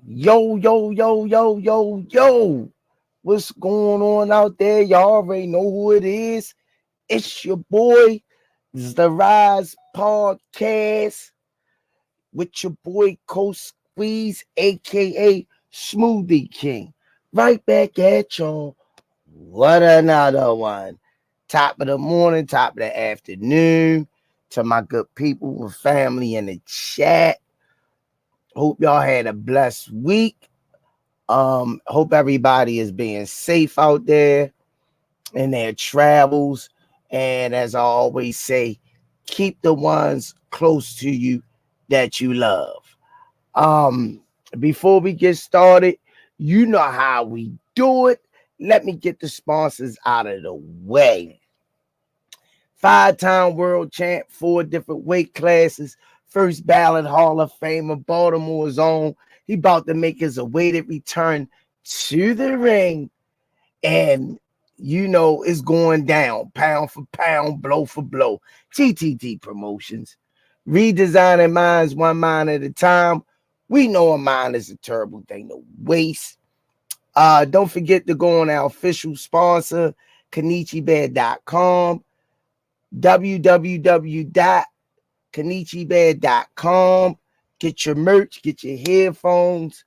Yo, yo, yo, yo, yo, yo. What's going on out there? Y'all already know who it is. It's your boy, it's the Rize Podcast with your boy Coach Squeeze, aka Smoothie King. Right back at y'all. What another one. Top of the morning, top of the afternoon. To my good people and family in the chat. Hope y'all had a blessed week. Hope everybody is being safe out there in their travels. And as I always say, keep the ones close to you that you love. Um, Before we get started, you know how we do it. Let me get the sponsors out of the way. 5-time world champ, 4 different weight classes, first ballot Hall of Famer, Baltimore's own. He about to make his awaited return to the ring. And you know it's going down, pound for pound, blow for blow. TTT Promotions. Redesigning minds one mind at a time. We know a mind is a terrible thing to waste. Don't forget to go on our official sponsor, KenichiBear.com. www.kenichibear.com. Get your merch, get your headphones.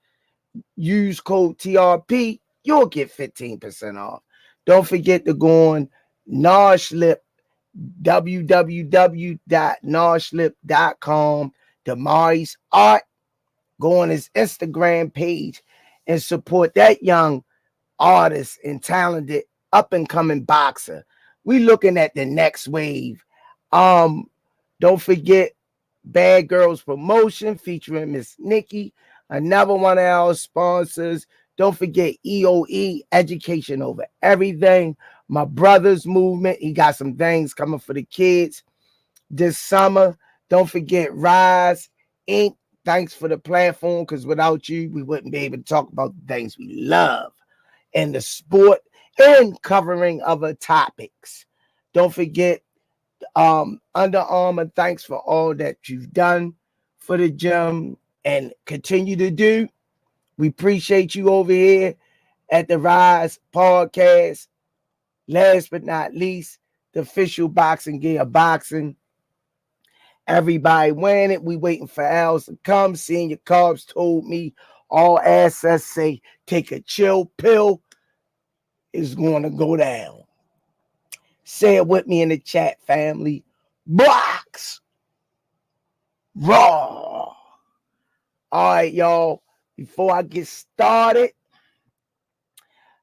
Use code TRP. You'll get 15% off. Don't forget to go on Noslip, www.noslip.com. Damari's Art. Go on his Instagram page and support that young artist and talented up-and-coming boxer. We looking at the next wave. Don't forget Bad Girls Promotion featuring Miss Nikki, another one of our sponsors. Don't forget EOE, Education Over Everything. My brother's movement. He got some things coming for the kids this summer. Don't forget Rize Inc. Thanks for the platform, because without you, we wouldn't be able to talk about the things we love and the sport and covering other topics. Don't forget Under Armour. Thanks for all that you've done for the gym and continue to do. We appreciate you over here at the Rize Podcast. Last but not least, the official boxing gear boxing. Everybody wearing it. We waiting for Al's to come. Senior Carbs told me all assets say take a chill pill. Is going to go down. Say it with me in the chat, family. Box raw. All right, y'all. Before I get started,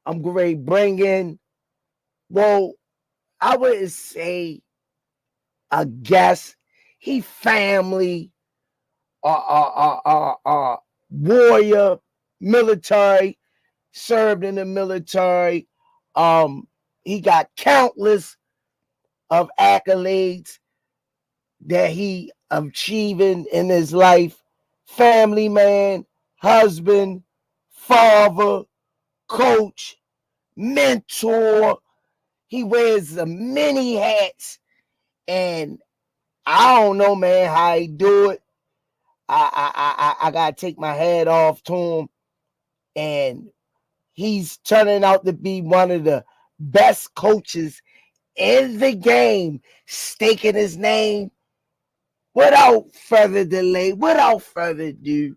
I'm going to bring in, well, I wouldn't say a guest. He family, warrior, military, served in the military. He got countless of accolades that he achieving in his life. Family man, husband, father, coach, mentor. He wears many hats, and I don't know, man, how he do it. I gotta take my hat off to him, and he's turning out to be one of the best coaches in the game, staking his name. Without further delay, without further ado,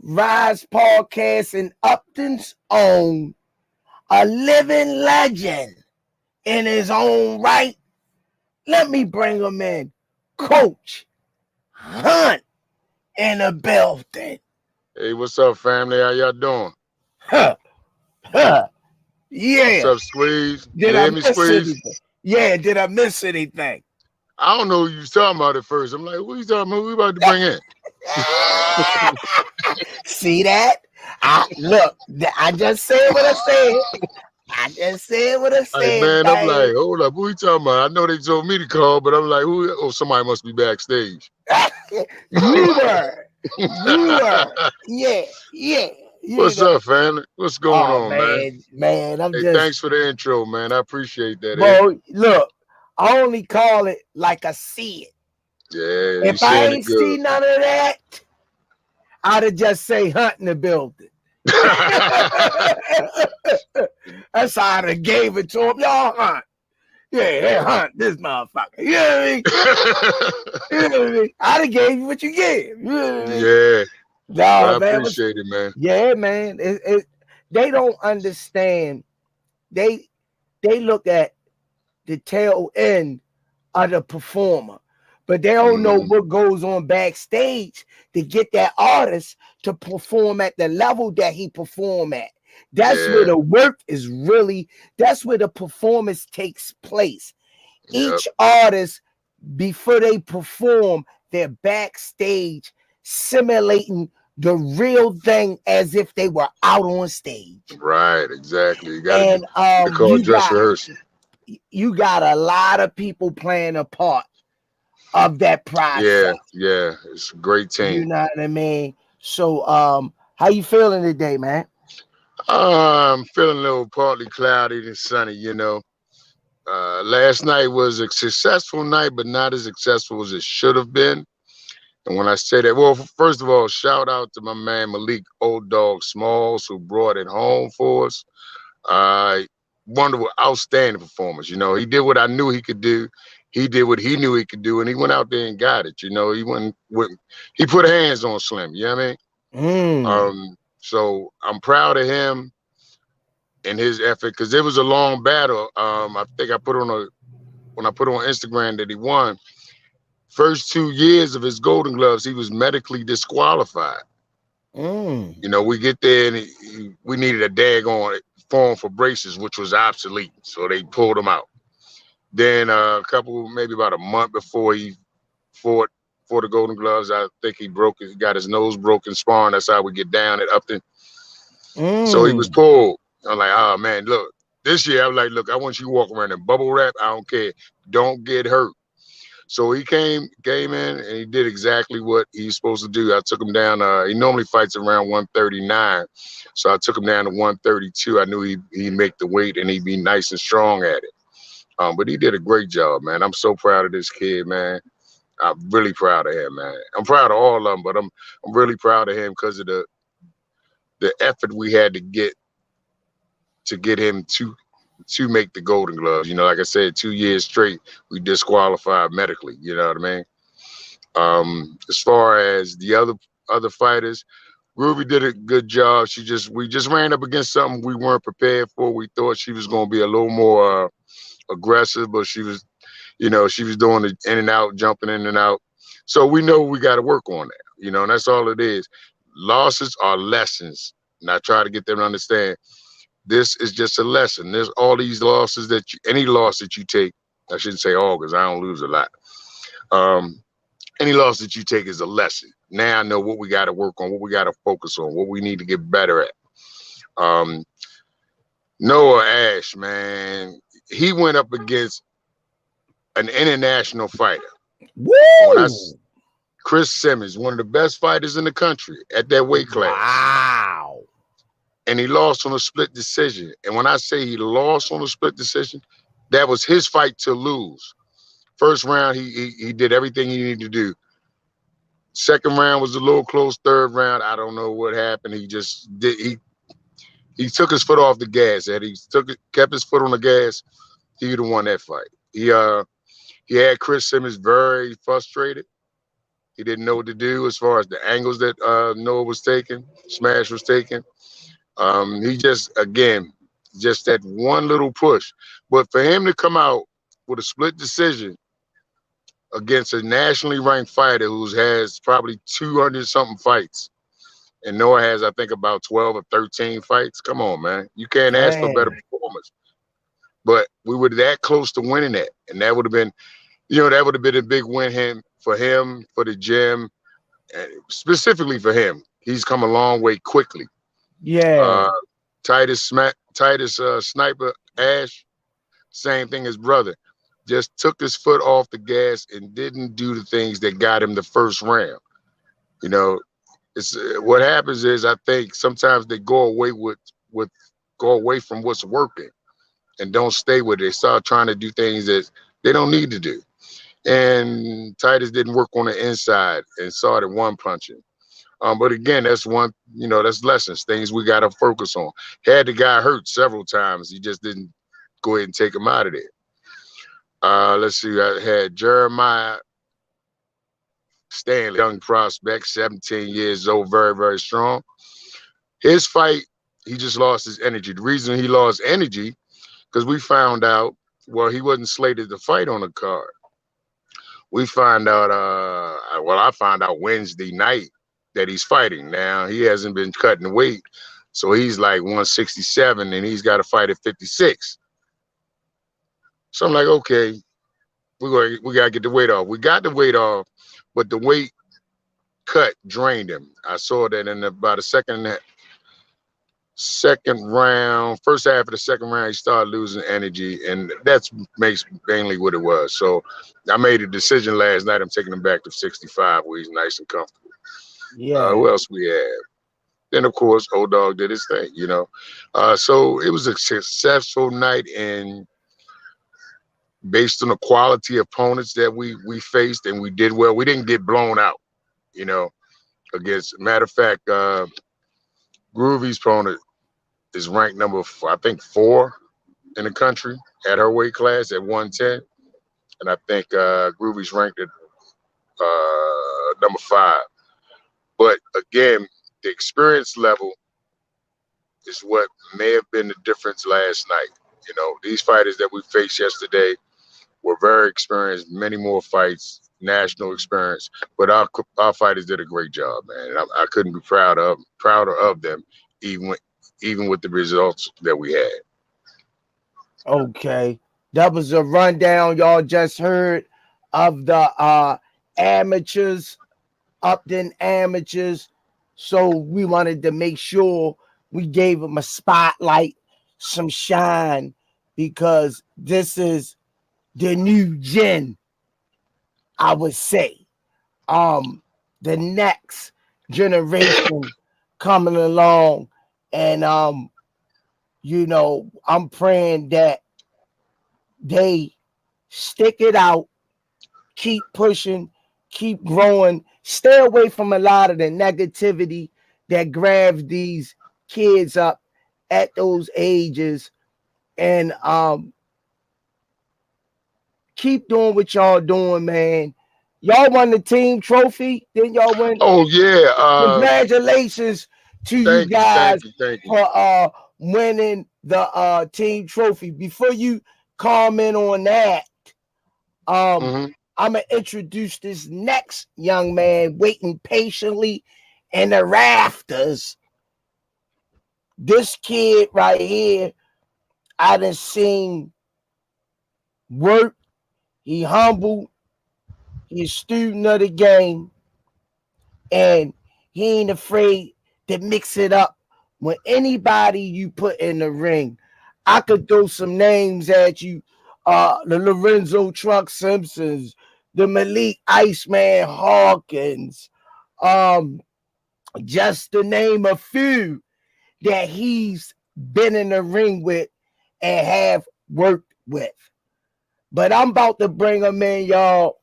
Rize Podcast and Upton's own, a living legend in his own right. Let me bring him in, Coach Hunt in the building. Hey, what's up, family? How y'all doing? Yeah. What's up, Squeeze? Did You I hear me, miss Squeeze? anything? Yeah, did I miss anything? I don't know who you was talking about at first. I'm like, who you talking about? Who we about to bring in? See that? I just said what I said. I just said what I said. Hey, man, I'm like, hold up, who you talking about? I know they told me to call, but I'm like, who? Oh, somebody must be backstage. You were. Yeah. What's up, family? What's going on, man? Man, I'm hey, just. Thanks for the intro, man. I appreciate that. Bro, look, I only call it like I see it. Yeah, If I ain't see none of that, I'd have just say Hunt in the building. That's how I'd have gave it to him. Y'all Hunt. Yeah, hey, Hunt, this motherfucker. You know what I mean? You know what I mean? I'd have gave you what you give. You know what I mean? Yeah. No, I man. appreciate it, man. Yeah, man. They don't understand. They look at the tail end of the performer, but they don't know what goes on backstage to get that artist to perform at the level that he perform at. That's where the work is really, that's where the performance takes place. Each artist, before they perform, they're backstage simulating the real thing as if they were out on stage. Right, exactly. You got And to call dress rehearsal. You got a lot of people playing a part of that process. Yeah, it's a great team. You know what I mean? So, how you feeling today, man? I'm feeling a little partly cloudy and sunny, you know. Last night was a successful night, but not as successful as it should have been. And when I say that, well, first of all, shout out to my man Malik Old Dog Smalls, who brought it home for us. Wonderful, outstanding performance. You know, he did what I knew he could do. He did what he knew he could do, and he went out there and got it. You know, he put hands on Slim. You know what I mean? So I'm proud of him and his effort, because it was a long battle. I think I put when I put on Instagram that he won. First 2 years of his Golden Gloves, he was medically disqualified. You know, we get there and we needed a daggone form for braces, which was obsolete. So they pulled him out. Then maybe about a month before he fought for the Golden Gloves, I think he got his nose broken sparring. That's how we get down at Upton. So he was pulled. I'm like, oh man, look, this year I was like, look, I want you to walk around in bubble wrap. I don't care. Don't get hurt. So he came in and he did exactly what he's supposed to do. I took him down. He normally fights around 139. So I took him down to 132. I knew he'd make the weight and he'd be nice and strong at it. But he did a great job, man. I'm so proud of this kid, man. I'm really proud of him, man. I'm proud of all of them, but I'm really proud of him because of the effort we had to get him to make the Golden Gloves. You know, like I said, 2 years straight, we disqualified medically. You know what I mean? As far as the other fighters, Ruby did a good job. We just ran up against something we weren't prepared for. We thought she was going to be a little more aggressive, but she was doing the in and out, jumping in and out. So we know we got to work on that. You know, and that's all it is. Losses are lessons, and I try to get them to understand. This is just a lesson. There's all these losses any loss that you take, I shouldn't say all because I don't lose a lot. Any loss that you take is a lesson. Now I know what we got to work on, what we got to focus on, what we need to get better at. Noah Ash, man, he went up against an international fighter. Woo! Chris Simmons, one of the best fighters in the country at that weight class. Wow. And he lost on a split decision. And when I say he lost on a split decision, that was his fight to lose. First round, he did everything he needed to do. Second round was a little close. Third round, I don't know what happened. He just did. He took his foot off the gas. And kept his foot on the gas, he would have won that fight. He had Chris Simmons very frustrated. He didn't know what to do as far as the angles that Noah was taking, Smash was taking. He just that one little push. But for him to come out with a split decision against a nationally ranked fighter who has probably 200-something fights, and Noah has, I think, about 12 or 13 fights. Come on, man. You can't ask for better performance. But we were that close to winning that. And that would have been, a big win for the gym, and specifically for him. He's come a long way quickly. Yeah. Titus Sniper Ash, same thing as brother. Just took his foot off the gas and didn't do the things that got him the first round. You know, it's what happens is I think sometimes they go away from what's working and don't stay with it. They start trying to do things that they don't need to do. And Titus didn't work on the inside and started one punching. But again, that's one, that's lessons, things we got to focus on. Had the guy hurt several times. He just didn't go ahead and take him out of there. Let's see. I had Jeremiah Stanley, young prospect, 17 years old, very, very strong. His fight, he just lost his energy. The reason he lost energy, because we found out, well, he wasn't slated to fight on the card. We find out, I found out Wednesday night that he's fighting. Now, he hasn't been cutting weight, so he's like 167, and he's got to fight at 56. So I'm like, okay, we got to get the weight off. We got the weight off, but the weight cut drained him. I saw that in about the second round, first half of the second round, he started losing energy, and that's mainly what it was. So I made a decision last night. I'm taking him back to 65, where he's nice and comfortable. Yeah. Who else we have? Then of course, Old Dog did his thing. So it was a successful night, and based on the quality of opponents that we faced, and we did well. We didn't get blown out. Against, matter of fact, Groovy's opponent is ranked number, I think, 4 in the country at her weight class at 110. And I think Groovy's ranked at number 5. But again, the experience level is what may have been the difference last night. These fighters that we faced yesterday were very experienced, many more fights, national experience. But our fighters did a great job, man. And I couldn't be prouder of them, even with the results that we had. Okay. That was a rundown y'all just heard of the amateurs, Upton amateurs. So we wanted to make sure we gave them a spotlight, some shine, because this is the new gen, I would say. The next generation coming along, and I'm praying that they stick it out, keep pushing, keep growing, stay away from a lot of the negativity that grabs these kids up at those ages, and keep doing what y'all doing, man. Y'all won the team trophy. Then y'all win. Oh yeah! Congratulations to you guys thank you. for winning the team trophy. Before you comment on that, I'm gonna introduce this next young man waiting patiently in the rafters. This kid right here, I done seen work. He humble. He's a student of the game, and he ain't afraid to mix it up with anybody you put in the ring. I could throw some names at you. The Lorenzo Truck Simpsons, the Malik Iceman Hawkins, just to name a few that he's been in the ring with and have worked with. But I'm about to bring them in, y'all.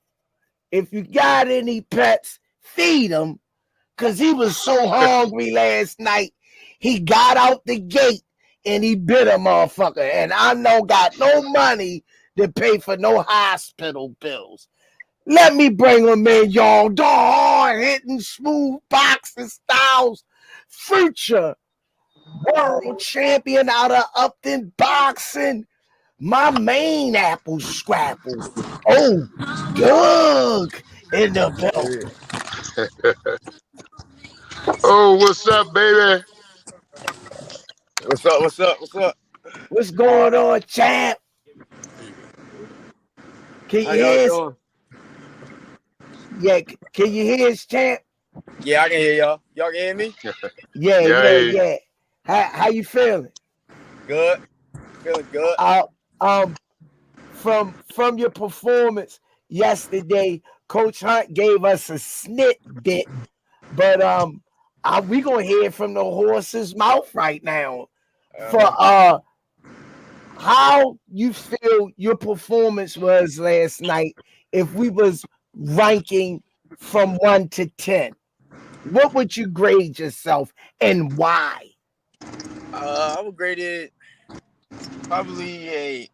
If you got any pets, feed them, because he was so hungry last night. He got out the gate and he bit a motherfucker. And I don't got no money to pay for no hospital bills. Let me bring him in, y'all. The hard-hitting, smooth boxing styles. Future world champion out of Upton boxing. My main apple scrapple. Oh, Doug in the belt. Oh, what's up, baby? What's up? What's going on, champ? Can you hear us? Yeah, can you hear us, champ? Yeah, I can hear y'all. Y'all can hear me? Yeah. How you feeling? Good. Feeling good. From your performance yesterday, Coach Hunt gave us a snippet, but we gonna hear from the horse's mouth right now for how you feel your performance was last night. If we was ranking from 1 to 10. what would you grade yourself and why? I would grade it probably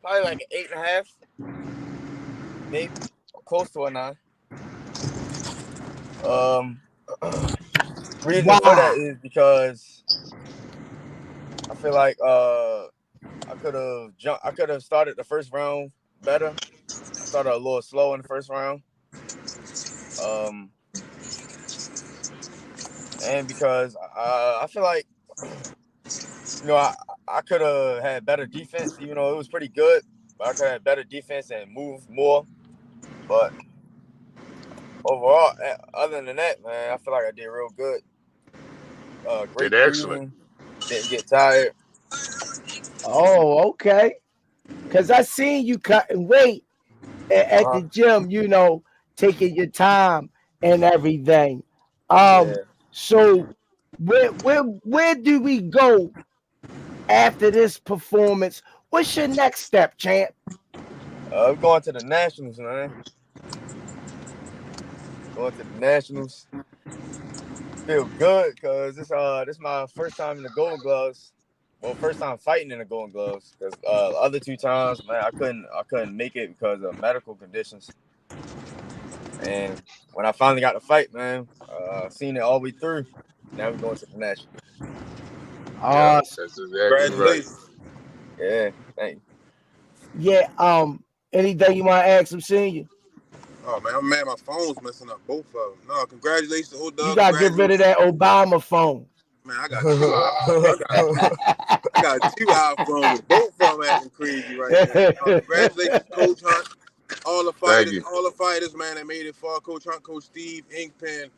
like an 8.5, maybe close to a 9. Reason for that Why? is because I feel like I could have started the first round better. I started a little slow in the first round. And because I feel like I could have had better defense, even though it was pretty good. But I could have had better defense and move more. But overall, other than that, man, I feel like I did real good. Great Did excellent. breathing. Didn't get tired. Oh, okay. Because I seen you cutting weight at the gym, taking your time and everything. Yeah. So where do we go after this performance? What's your next step, champ? We're going to the Nationals, man. Going to the Nationals. Feel good because this my first time in the Golden Gloves. Well, first time fighting in the Golden Gloves because other 2 times, man, I couldn't make it because of medical conditions. And when I finally got to fight, man, seen it all the way through. Now we're going to the Nationals. Yeah, that's exactly right. Yeah, thank you. Yeah. Anything you want to ask him, senior? Oh man, I'm mad my phone's messing up, both of them. No, congratulations, old You dog. gotta get rid of that Obama phone. Man, I got 2 I got 2 iPhones. Both of them acting crazy right now. Congratulations, Coach Hunt. All the fighters, man, that made it far. Coach Hunt, Coach Steve, Inkpen,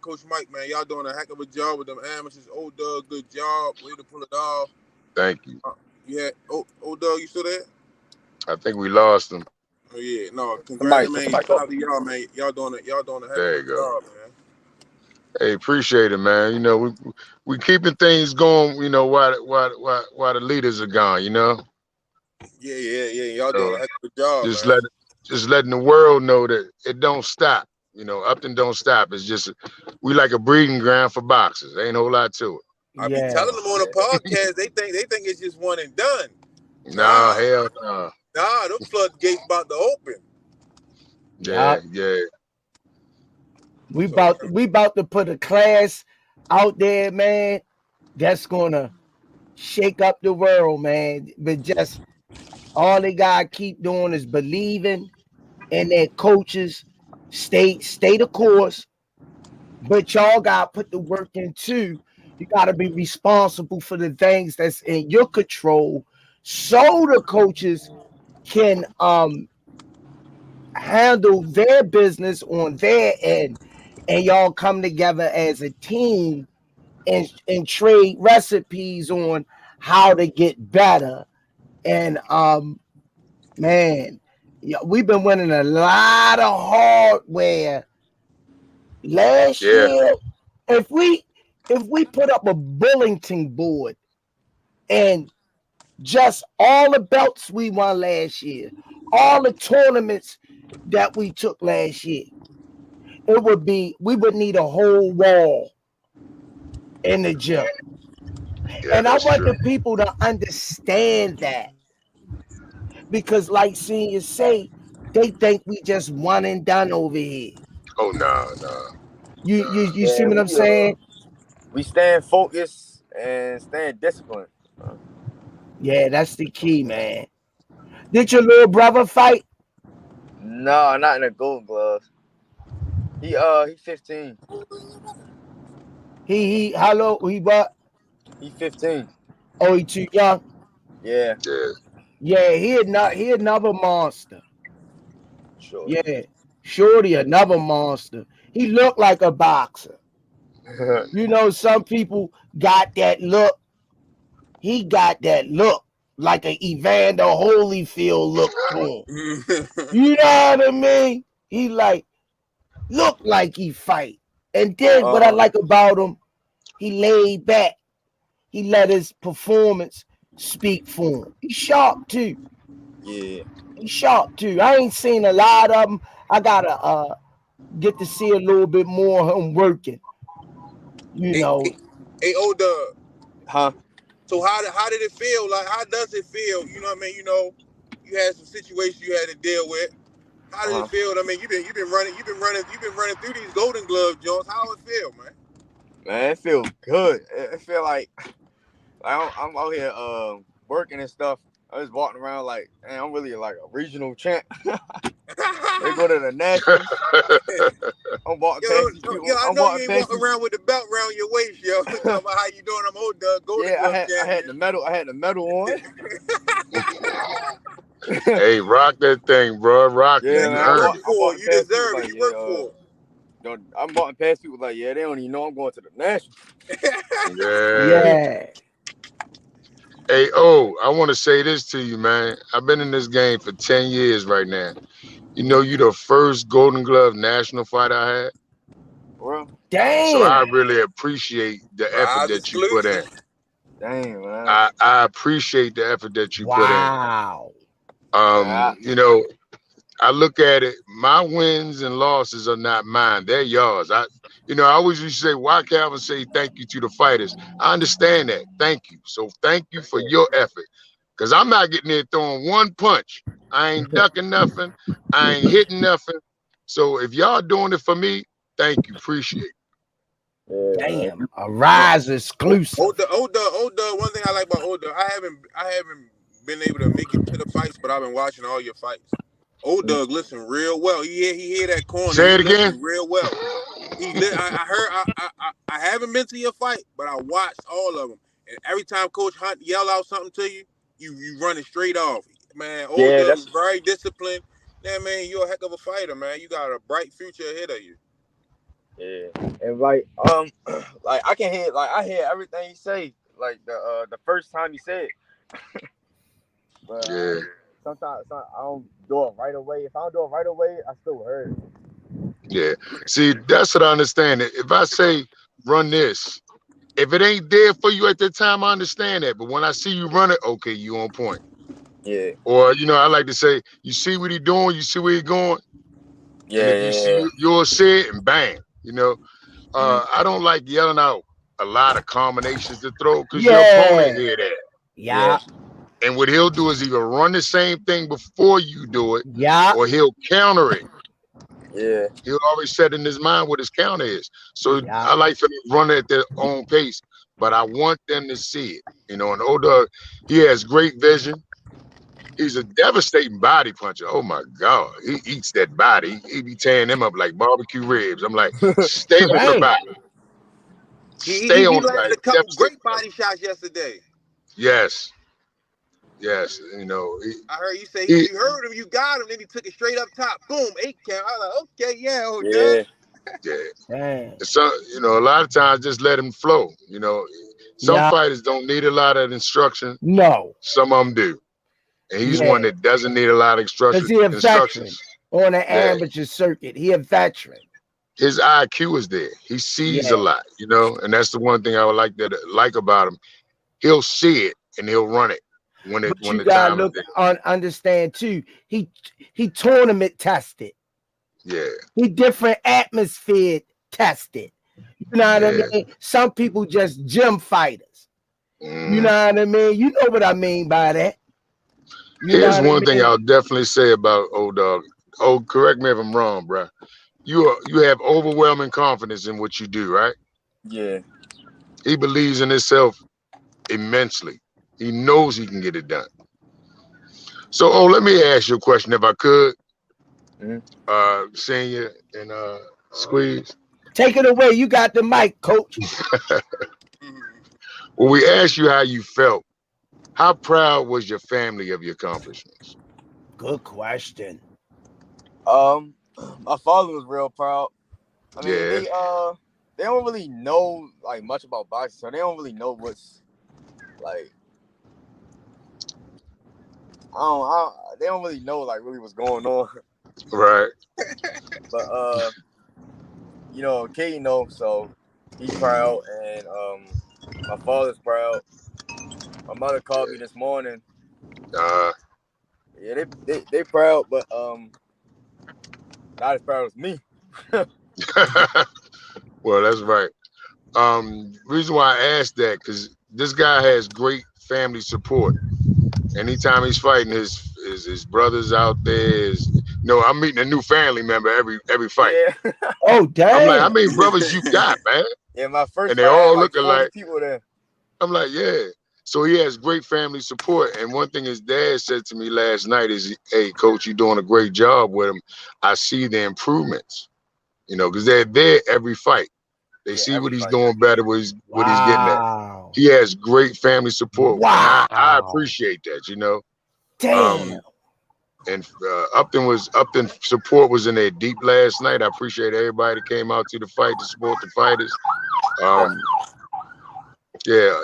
Coach Mike, man, y'all doing a heck of a job with them amateurs. Old Doug, good job. Way to pull it off. Thank you. Yeah, old Doug, you still there? I think we lost him. Oh yeah, no, congratulations, shout out to y'all, man. Y'all doing a heck of a job, man. Hey, appreciate it, man. We keeping things going. While the leaders are gone. Yeah. Y'all doing a heck of a job, man. Just letting the world know that it don't stop. Upton don't stop. It's just we like a breeding ground for boxers. Ain't a whole lot to it. I be telling them on the podcast, they think it's just one and done. Nah, hell no. Nah, them floodgates about to open. Yeah. We about to put a class out there, man. That's gonna shake up the world, man. But just all they gotta keep doing is believing in their coaches. Stay the course. But y'all gotta put the work in too. You gotta be responsible for the things that's in your control, so the coaches can handle their business on their end, and y'all come together as a team and trade recipes on how to get better. And man, we've been winning a lot of hardware. Last year, if we put up a bulletin board and just all the belts we won last year, all the tournaments that we took last year, we would need a whole wall in the gym. Yeah, and I want the people to understand that, because like seniors say, they think we just one and done over here. Oh no. You see what I'm saying? We staying focused and staying disciplined. Yeah, that's the key, man. Did your little brother fight? No, not in the Gold Gloves. He 15. He how old? He what? He 15. Oh, he too young. Yeah. He another monster. Sure. Yeah, Shorty another monster. He looked like a boxer. Some people got that look. He got that look like an Evander Holyfield look to him. You know what I mean? He look like he fight. And then what I like about him, he laid back. He let his performance speak for him. He's sharp too. Yeah. He's sharp too. I ain't seen a lot of them. I gotta get to see a little bit more of him working. you know. Hey, old Huh? So how did it feel? Like, how does it feel? You know what I mean? You know, you had some situations you had to deal with. How did it feel? I mean, you've been running through these Golden Glove joints. How it feel, man? Man, it feels good. It feel like I'm out here working and stuff. I was walking around like, man, I'm really like a regional champ. They go to the nationals. I'm walking past these people. I know you ain't walking around with the belt around your waist, yo. Talking about how you doing. I'm old Golden Glove champion. I had the medal on. Hey, rock that thing, bro. Rock it. Yeah, You man. earned it. You deserve it. You work for it. I'm walking past people like, yeah, they don't even know I'm going to the nationals. Yeah. Hey, I want to say this to you, man. I've been in this game for 10 years right now. You know, you the first Golden Glove national fight I had. Well, damn. So I really appreciate the effort that you put in. Damn, man. I appreciate the effort that you put in. Wow. You know, I look at it, my wins and losses are not mine. They're yours. I always used to say, why Calvin say thank you to the fighters? I understand that. Thank you. So thank you for your effort. Because I'm not getting there throwing one punch. I ain't ducking nothing. I ain't hitting nothing. So if y'all doing it for me, thank you. Appreciate it. Damn, a Rize exclusive. One thing I like about I haven't been able to make it to the fights, but I've been watching all your fights. Old Doug listen real well. He hear that corner. Say it again. Real well. I haven't been to your fight, but I watched all of them. And every time Coach Hunt yell out something to you, you run it straight off. Man, Old Doug is very disciplined. Yeah, man, you're a heck of a fighter, man. You got a bright future ahead of you. Yeah, and like I can hear I hear everything he say like the first time he said. But yeah. Sometimes I don't do it right away. If I don't do it right away, I still heard it. Yeah. See, that's what I understand. If I say run this, if it ain't there for you at the time, I understand that. But when I see you run it, okay, you on point. Yeah. Or I like to say, you see what he doing, you see where he going. Yeah. And if you see, you'll see it and bang. I don't like yelling out a lot of combinations to throw because your opponent hear that. Yeah. And what he'll do is either run the same thing before you do it, yeah, or he'll counter it. Yeah. He'll always set in his mind what his counter is. So I like for them to run at their own pace, but I want them to see it. And Old he has great vision. He's a devastating body puncher. Oh my God. He eats that body. He be tearing them up like barbecue ribs. I'm like, stay on the body. Stay on the body. He landed a couple great body shots yesterday. Yes. I heard you say you heard him, you got him, then he took it straight up top. Boom, 8 count. I was like, okay, yeah. So, a lot of times just let him flow. Some fighters don't need a lot of instruction. No. Some of them do. And he's one that doesn't need a lot of instructions. Because he's a veteran on an amateur circuit. He a veteran. His IQ is there. He sees a lot, and that's the one thing I would like about him. He'll see it and he'll run it when the time is there. Understand too. He tournament tested. Yeah. He different atmosphere tested. You know what I mean? Some people just gym fighters. You know what I mean? You know what I mean by that. Here's one thing I'll definitely say about Old Dog. Oh, correct me if I'm wrong, bro. You have overwhelming confidence in what you do, right? Yeah. He believes in himself immensely. He knows he can get it done. So, let me ask you a question, if I could. Senior and Squeeze. Take it away. You got the mic, Coach. Well, we asked you how you felt. How proud was your family of your accomplishments? Good question. My father was real proud. I mean, they don't really know like much about boxing, so they don't really know what's like. They don't really know like really what's going on. Right. But Katie knows, so he's proud, and my father's proud. My mother called me this morning. Yeah, they proud, but not as proud as me. Well, that's right. Reason why I asked that, because this guy has great family support. Anytime he's fighting, his brothers out there. I'm meeting a new family member every fight. Yeah. Oh, damn. I'm like, how many brothers you got, man? Yeah, my first And they fight, I had all like looking 40 like people there. I'm like, yeah. So he has great family support. And one thing his dad said to me last night is, hey, coach, you're doing a great job with him. I see the improvements, because they're there every fight. They see what he's doing better, what he's getting at. He has great family support. Wow. And I appreciate that, Damn. And Upton support was in there deep last night. I appreciate everybody that came out to the fight to support the fighters. Yeah,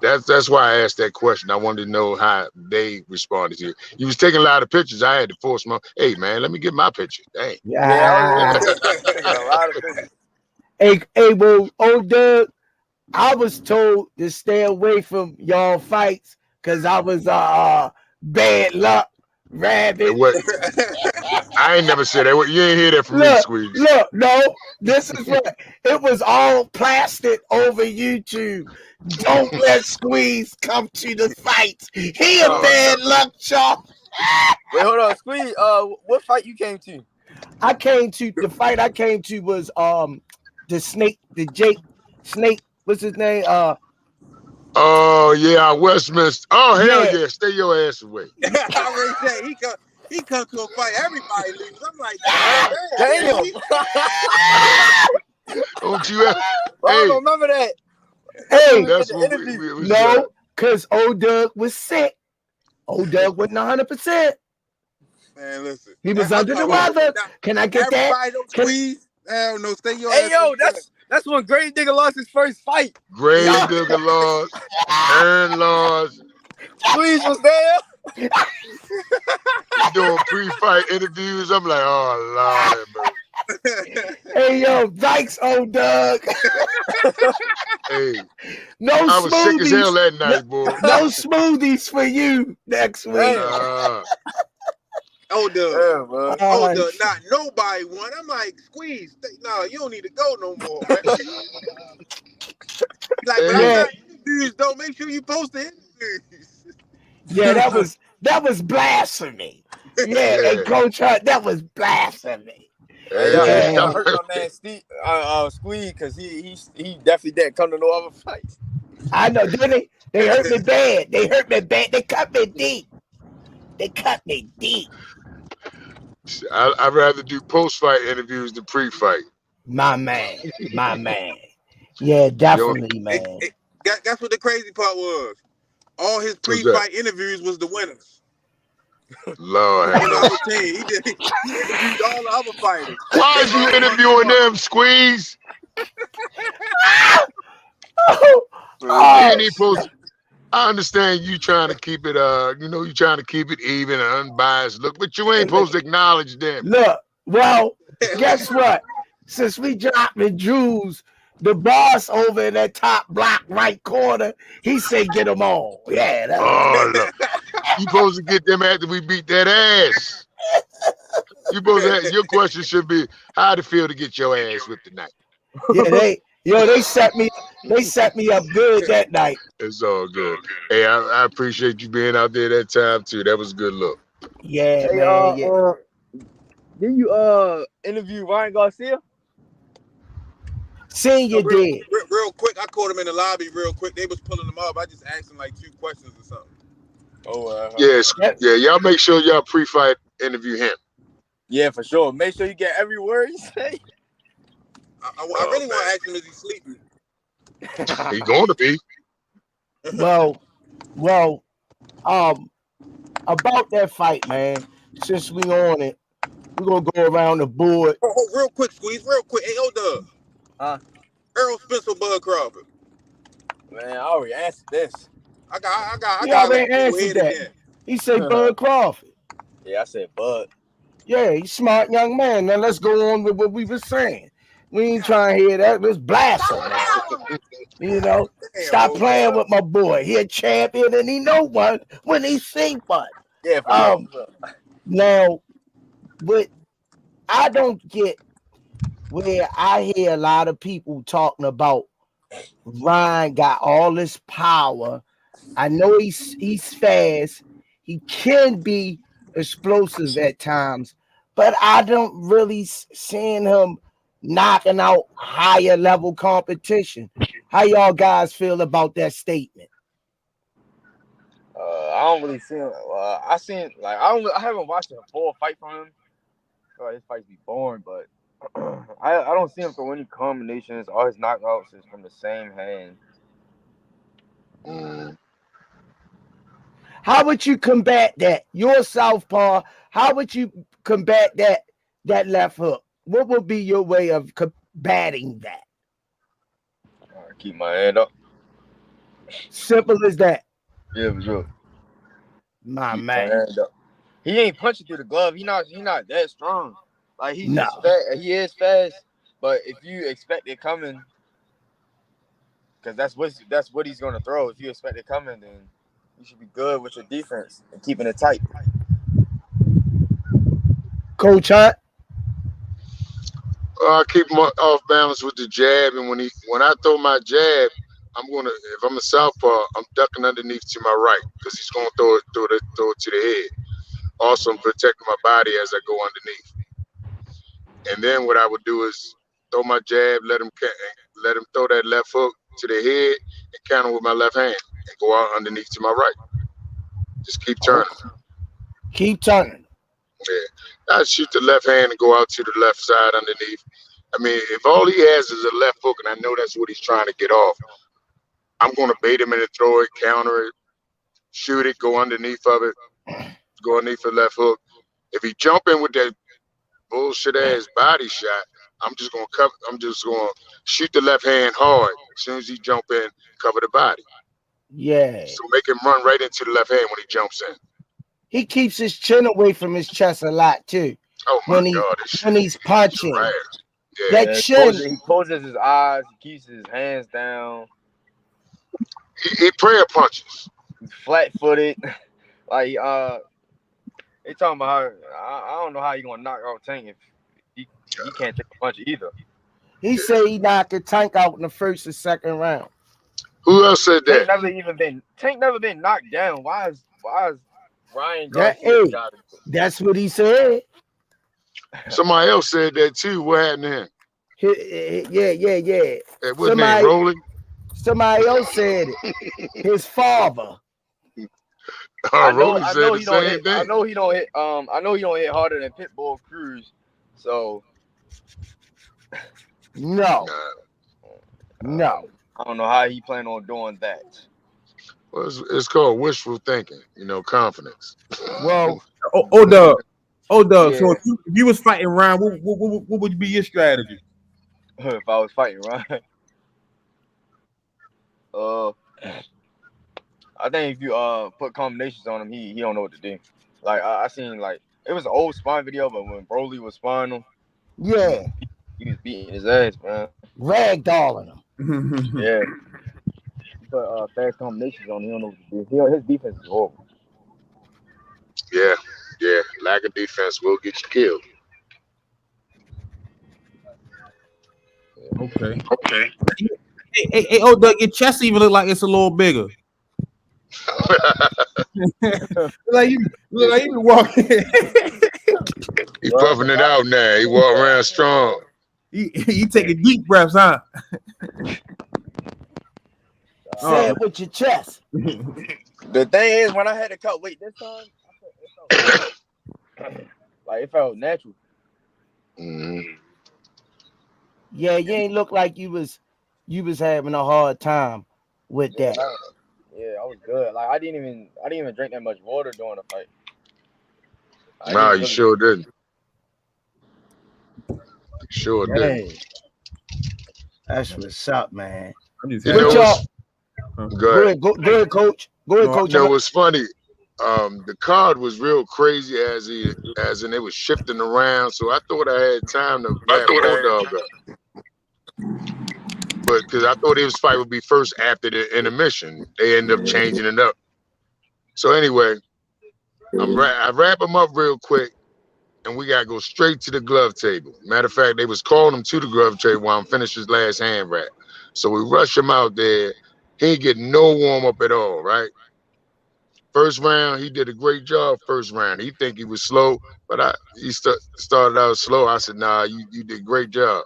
that's why I asked that question. I wanted to know how they responded to it. You was taking a lot of pictures. I had to force my, hey man, let me get my picture. Dang. Yeah. Taking a lot of pictures. Hey, well, old Doug, I was told to stay away from y'all fights because I was bad luck, rabbit. I ain't never said that. You ain't hear that from me, Squeeze. Look, no, this is what it was all plastered over YouTube. Don't let Squeeze come to the fights. He a bad luck, y'all. Wait, hold on, Squeeze. What fight you came to? The fight I came to was the Jake Snake. What's his name? Oh yeah, Westminster. Oh hell yeah, stay your ass away. I already said he come to a fight, everybody leaves. I'm like, damn. Don't you ever? I don't remember that. Hey, that's what we was no, because old Doug was sick. Old Doug wasn't 100%. Man, listen. He was under the weather. Can I get that? Everybody don't squeeze. Hell no, stay your Hey, ass. yo, that's when Grave Digger lost his first fight. Grave Digger lost. Aaron lost. Squeeze was there. Doing pre-fight interviews. I'm like, oh Lord, bro. Hey, yo, Dykes, old Doug. Hey, no I was smoothies. sick as hell that night, boy. No smoothies for you next week. Oh, Doug. Not nobody won. I'm like, Squeeze. No, you don't need to go no more, man. Like, but I got interviews, though. Make sure you post the interviews. Yeah, that was blasphemy. Yeah, and Coach Hunt, that was blasphemy. Hey, I hurt my man Steve, Squeeze, because he definitely didn't come to no other fights. I know, didn't they? They hurt me bad. They cut me deep. I'd rather do post-fight interviews than pre-fight. My man. Yeah, definitely, man. That's what the crazy part was. All his pre-fight interviews was the winners. Lord, he interviewed all the other fighters. Why is you interviewing them, Squeeze? I understand you trying to keep it, you trying to keep it even and unbiased look, but you ain't supposed to acknowledge them. Look, well, guess what? Since we dropping jewels, the boss over in that top block right corner, he said get them all. Yeah. Look. You supposed to get them after we beat that ass. You supposed to your question should be how'd it feel to get your ass whipped tonight? Yeah, they set me up good that night. It's all good. Hey, I appreciate you being out there that time too. That was a good look. Yeah, man. Didn't you interview Ryan Garcia? Senior did. Real quick, I caught him in the lobby real quick. They was pulling him up. I just asked him like 2 questions or something. Yes. Yeah, y'all make sure y'all pre-fight interview him. Yeah, for sure. Make sure you get every word he say. I really want to ask him, is he sleeping? He's going to be. Well, about that fight, man. Since we on it, we're gonna go around the board. Oh, real quick, Squeeze. Real quick. Hey, Doug. Earl Spencer, Bud Crawford. Man, I already answered this. I got. already answered that. Again. He said Bud Crawford. Yeah, I said Bud. Yeah, he's a smart young man. Now let's go on with what we were saying. We ain't trying to hear that. It's blasphemy. Stop playing with my boy. He a champion and he know one when he see one. Yeah. For sure. Now, what I don't get, where I hear a lot of people talking about Ryan got all this power. I know he's fast. He can be explosive at times, but I don't really seeing him knocking out higher level competition. How y'all guys feel about that statement? I don't really see him. I seen like I haven't watched a full fight from him. I feel like his fights be boring, but I don't see him throw any combinations. All his knockouts is from the same hand. How would you combat that? You're southpaw. How would you combat that left hook? What would be your way of combating that? Keep my hand up. Simple as that. Yeah, for sure. My Keep man. my hand up. He ain't punching through the glove. He not that strong. Like he's No. just fast. He is fast, but if you expect it coming, because that's what he's gonna throw. If you expect it coming, then you should be good with your defense and keeping it tight. Coach Hunt. I keep him off balance with the jab, and when I throw my jab, if I'm a southpaw, I'm ducking underneath to my right because he's gonna throw it to the head. Also, I'm protecting my body as I go underneath. And then what I would do is throw my jab, let him throw that left hook to the head, and counter with my left hand and go out underneath to my right. Just keep turning. Keep turning. Yeah, I shoot the left hand and go out to the left side underneath. I mean, if all he has is a left hook, and I know that's what he's trying to get off, I'm going to bait him in and throw it, counter it, shoot it, go underneath of it, go underneath the left hook. If he jump in with that bullshit ass body shot, I'm just going to shoot the left hand hard. As soon as he jump in, cover the body. Yeah. So make him run right into the left hand when he jumps in. He keeps his chin away from his chest a lot too. Oh my God! When he's punching, yeah. that chin. He closes his eyes. He keeps his hands down. He prayer punches. He's flat-footed. Like they talking about how I don't know how you gonna knock out Tank if he can't take a punch either. He said he knocked Tank out in the first or second round. Who else said that? Tank never been knocked down. Why is Ryan Garcia got it? That's what he said. Somebody else said that too. What happened to him? Yeah. What's name? Rolling? Somebody else said it. His father. I know he don't hit. I know he don't hit. I know he don't hit harder than Pitbull Cruz. So no. I don't know how he plan on doing that. Well, it's called wishful thinking. Confidence. Well, Doug. Yeah. So if you was fighting Ryan, what would be your strategy? If I was fighting Ryan, I think if you put combinations on him, he don't know what to do. Like I seen like it was an old spine video, but when Broly was sparring him, yeah, he was beating his ass, man. Ragdolling him. Yeah. Put fast combinations on him, he don't know what to do. His defense is horrible. Yeah. Lack of defense will get you killed. Okay. Hey, Doug, your chest even look like it's a little bigger. like you been walking. He puffing it out now. He walk around strong. You taking deep breaths, huh? Say it with your chest. The thing is, when I had to cut weight this time, it felt natural. Mm-hmm. Yeah, you ain't look like you was having a hard time with that. Yeah, I was good. Like I didn't even drink that much water during the fight. Nah, you sure didn't. Sure didn't. That's what's up, man. Go ahead, Coach. Go ahead, Coach. What's funny? The card was real crazy as in it was shifting around. So I thought I had time to wrap Bulldog up. But because I thought his fight would be first after the intermission, they ended up changing it up. So anyway, I wrap him up real quick, and we gotta go straight to the glove table. Matter of fact, they was calling him to the glove table while I'm finished his last hand wrap. So we rush him out there. He ain't getting no warm up at all, right? First round, he did a great job. First round, he think he was slow, but he started out slow. I said, nah, you did a great job.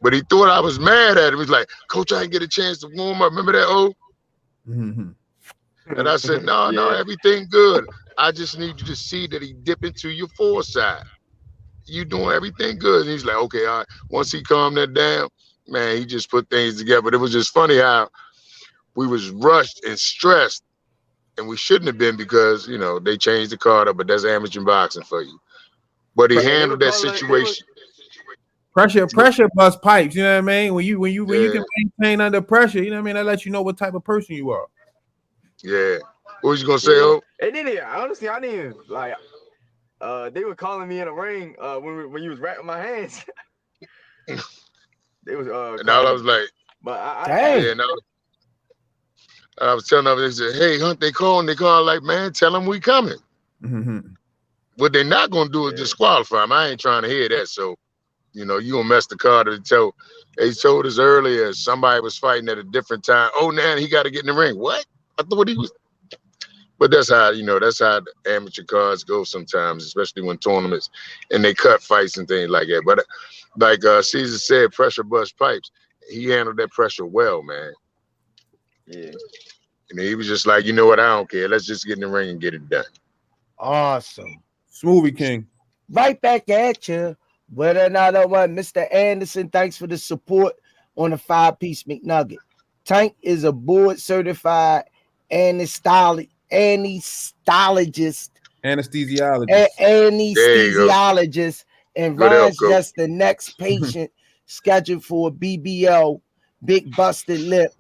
But he thought I was mad at him. He's like, Coach, I didn't get a chance to warm up. Remember that, O? Mm-hmm. And I said, no, everything good. I just need you to see that he dip into your foresight. You doing everything good. And he's like, okay, all right. Once he calmed that down, man, he just put things together. But it was just funny how we was rushed and stressed, and we shouldn't have been because, they changed the card up, but that's amateur boxing for you. But he handled that situation. Pressure bust pipes, you know what I mean? When you can maintain under pressure, you know what I mean? That lets you know what type of person you are. Yeah. What was you gonna say, O? It didn't. Honestly, I didn't like. They were calling me in the ring when you was wrapping my hands. They was and I was like, but and I was telling them, they said, hey, Hunt, they calling like, man, tell them we coming. Mm-hmm. What they're not gonna do is disqualify him. I ain't trying to hear that. So, you gonna mess the card until they told us earlier somebody was fighting at a different time. Oh, now he got to get in the ring. What? I thought he was. But that's how the amateur cards go sometimes, especially when tournaments and they cut fights and things like that. But like Caesar said, pressure bust pipes. He handled that pressure well, man. Yeah. And he was just like, you know what? I don't care. Let's just get in the ring and get it done. Awesome. Smoothie King. Right back at you with another one. Mr. Anderson, thanks for the support on the 5-piece McNugget. Tank is a board certified anesthesiologist and Rize just the next patient scheduled for a BBL, big busted lip.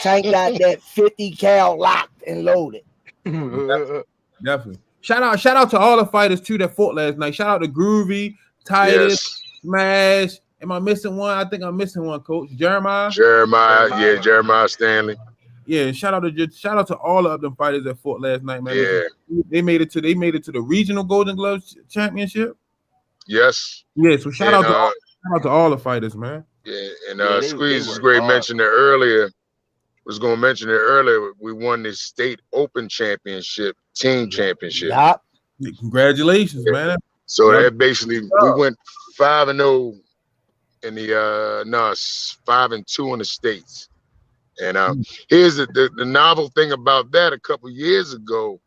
Tank got that 50 cal locked and loaded. Definitely. Shout out to all the fighters too that fought last night. Shout out to Groovy, Titus, Smash. Am I missing one? I think I'm missing one, Coach. Jeremiah, Stanley. Yeah, shout out to all of them fighters that fought last night, man. Yeah. They made it to the regional Golden Gloves Championship. Yes. Yeah, so shout out to all the fighters, man. Yeah, and Squeeze was great. Mentioned it earlier. Was going to mention it earlier. We won the state open championship, team championship. Yep. Congratulations, man. So that basically we went 5-0 in the 5-2 in the states. And here's the novel thing about that. A couple years ago,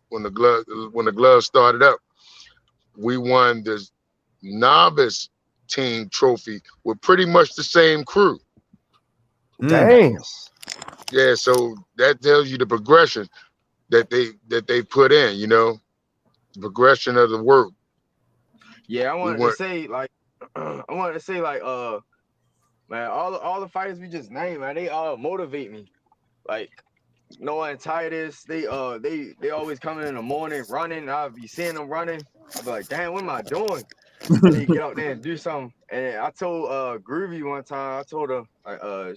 when the gloves started up, we won the novice team trophy with pretty much the same crew. Damn. Yeah, so that tells you the progression that they put in, the progression of the work. Yeah, I wanted to say like man, all the fighters we just named, man, they all motivate me. Like knowing Titus, they always coming in the morning running. I'll be seeing them running. I'll be like, damn, what am I doing? And they get out there and do something. And I told Groovy one time, I told her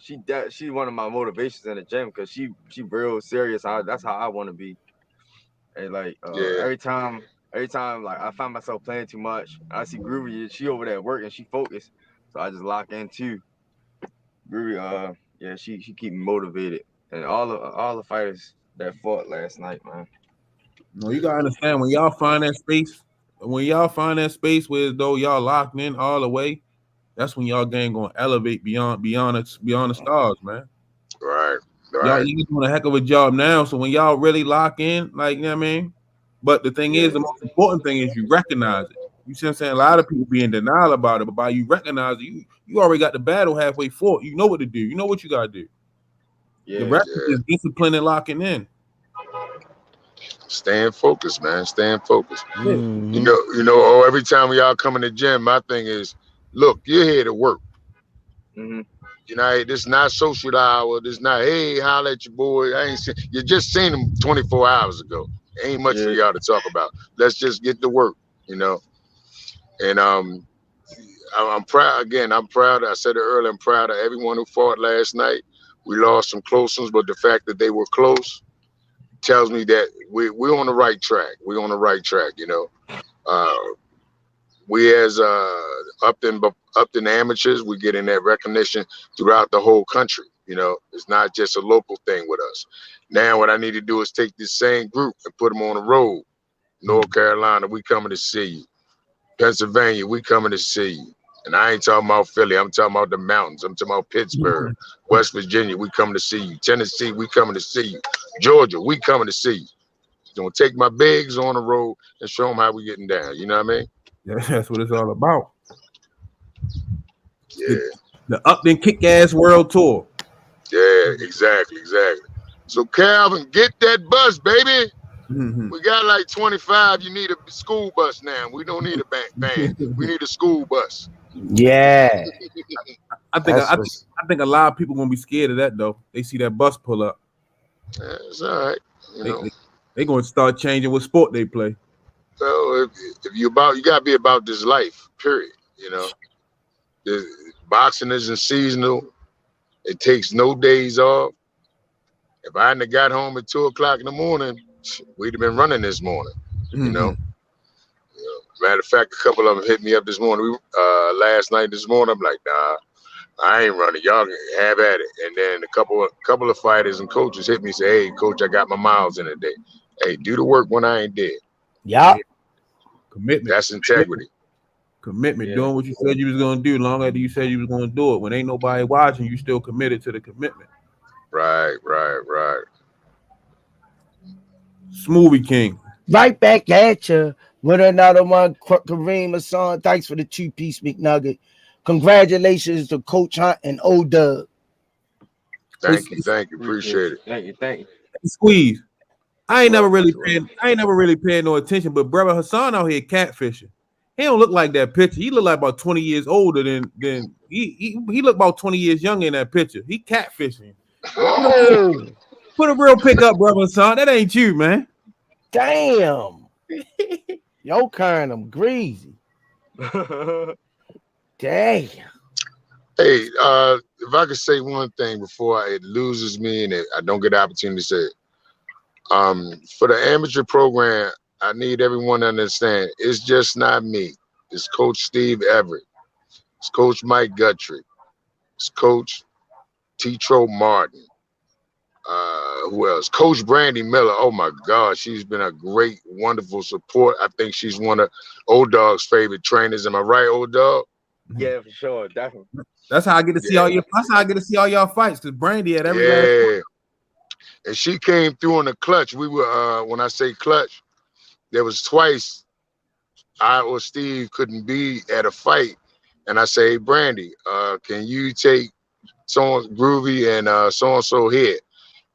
she one of my motivations in the gym because she real serious. That's how I want to be. And like every time like I find myself playing too much, I see Groovy, she over there working, she focused. So I just lock in too. Groovy, she keep me motivated. And all the fighters that fought last night, man. No, you gotta understand when y'all find that space where though y'all locked in all the way, that's when y'all game gonna elevate beyond the stars, man. Right. Y'all doing a heck of a job now. So when y'all really lock in, like, you know what I mean? But the thing is, the most important thing is you recognize it. You see what I'm saying? A lot of people be in denial about it, but by you recognize it, you already got the battle halfway fought. You know what to do. You know what you gotta do. Yeah, the rest is discipline and locking in. Staying focused, man. Staying focused. Mm-hmm. Every time we all come in the gym, my thing is, look, you're here to work. Mm-hmm. This is not social hour. This is not, hey, holla at your boy. You just seen him 24 hours ago. Ain't much for y'all to talk about. Let's just get to work, And I'm proud. Again, I'm proud. I said it earlier. I'm proud of everyone who fought last night. We lost some close ones, but the fact that they were close tells me that we're on the right track. We're on the right track. We as Upton Upton amateurs, we're getting that recognition throughout the whole country. You know, it's not just a local thing with us. Now what I need to do is take this same group and put them on the road. North Carolina, we coming to see you. Pennsylvania, we coming to see you. And I ain't talking about Philly. I'm talking about the mountains. I'm talking about Pittsburgh, West Virginia, we coming to see you. Tennessee, we coming to see you. Georgia, we coming to see you. Gonna take my bigs on the road and show them how we getting down. You know what I mean? Yeah, that's what it's all about. Yeah. The Upton Kick-Ass World Tour. Yeah, exactly. So Calvin, get that bus, baby. We got like 25. You need a school bus now. We don't need a van. We need a school bus. Yeah. I think a lot of people gonna be scared of that though. They see that bus pull up. Yeah, it's all right. They gonna start changing what sport they play. So if you gotta be about this life, period. You know, boxing isn't seasonal. It takes no days off. If I hadn't got home at 2:00 in the morning, we'd have been running this morning. You know. Matter of fact, a couple of them hit me up this morning. Last night, this morning, I'm like, nah, I ain't running. Y'all can have at it. And then a couple of fighters and coaches hit me and say, hey, coach, I got my miles in a day. Hey, do the work when I ain't dead. Yeah. Commitment. That's integrity. Commitment. Doing what you said you was gonna do long after you said you was gonna do it. When ain't nobody watching, you still committed to the commitment. Right. Smoothie King. Right back at you with another one. Kareem Hassan, thanks for the 2-piece McNugget. Congratulations to Coach Hunt and O-Dub. Thank you. Appreciate it. Thank you. Squeeze. I ain't never really paying no attention, but brother Hassan out here catfishing. He don't look like that picture. He look like about 20 years older than he look about 20 years younger in that picture. He catfishing. Oh. Put a real pick up, brother Hassan. That ain't you, man. Damn. Yo, kind of greasy. Damn. Hey, if I could say one thing before it loses me and I don't get the opportunity to say it. For the amateur program, I need everyone to understand it's just not me. It's Coach Steve Everett. It's Coach Mike Guthrie. It's Coach Tetro Martin. Who else? Coach Brandy Miller. Oh my God, she's been a great, wonderful support. I think she's one of Old Dog's favorite trainers. Am I right, Old Dog? Yeah, for sure, definitely. That's how I get to see all your. That's how I get to see all y'all fights. Cause Brandy at every last fight. And she came through on the clutch. We were when I say clutch, there was twice I or Steve couldn't be at a fight, and I say, hey, Brandy, can you take so Groovy and so here?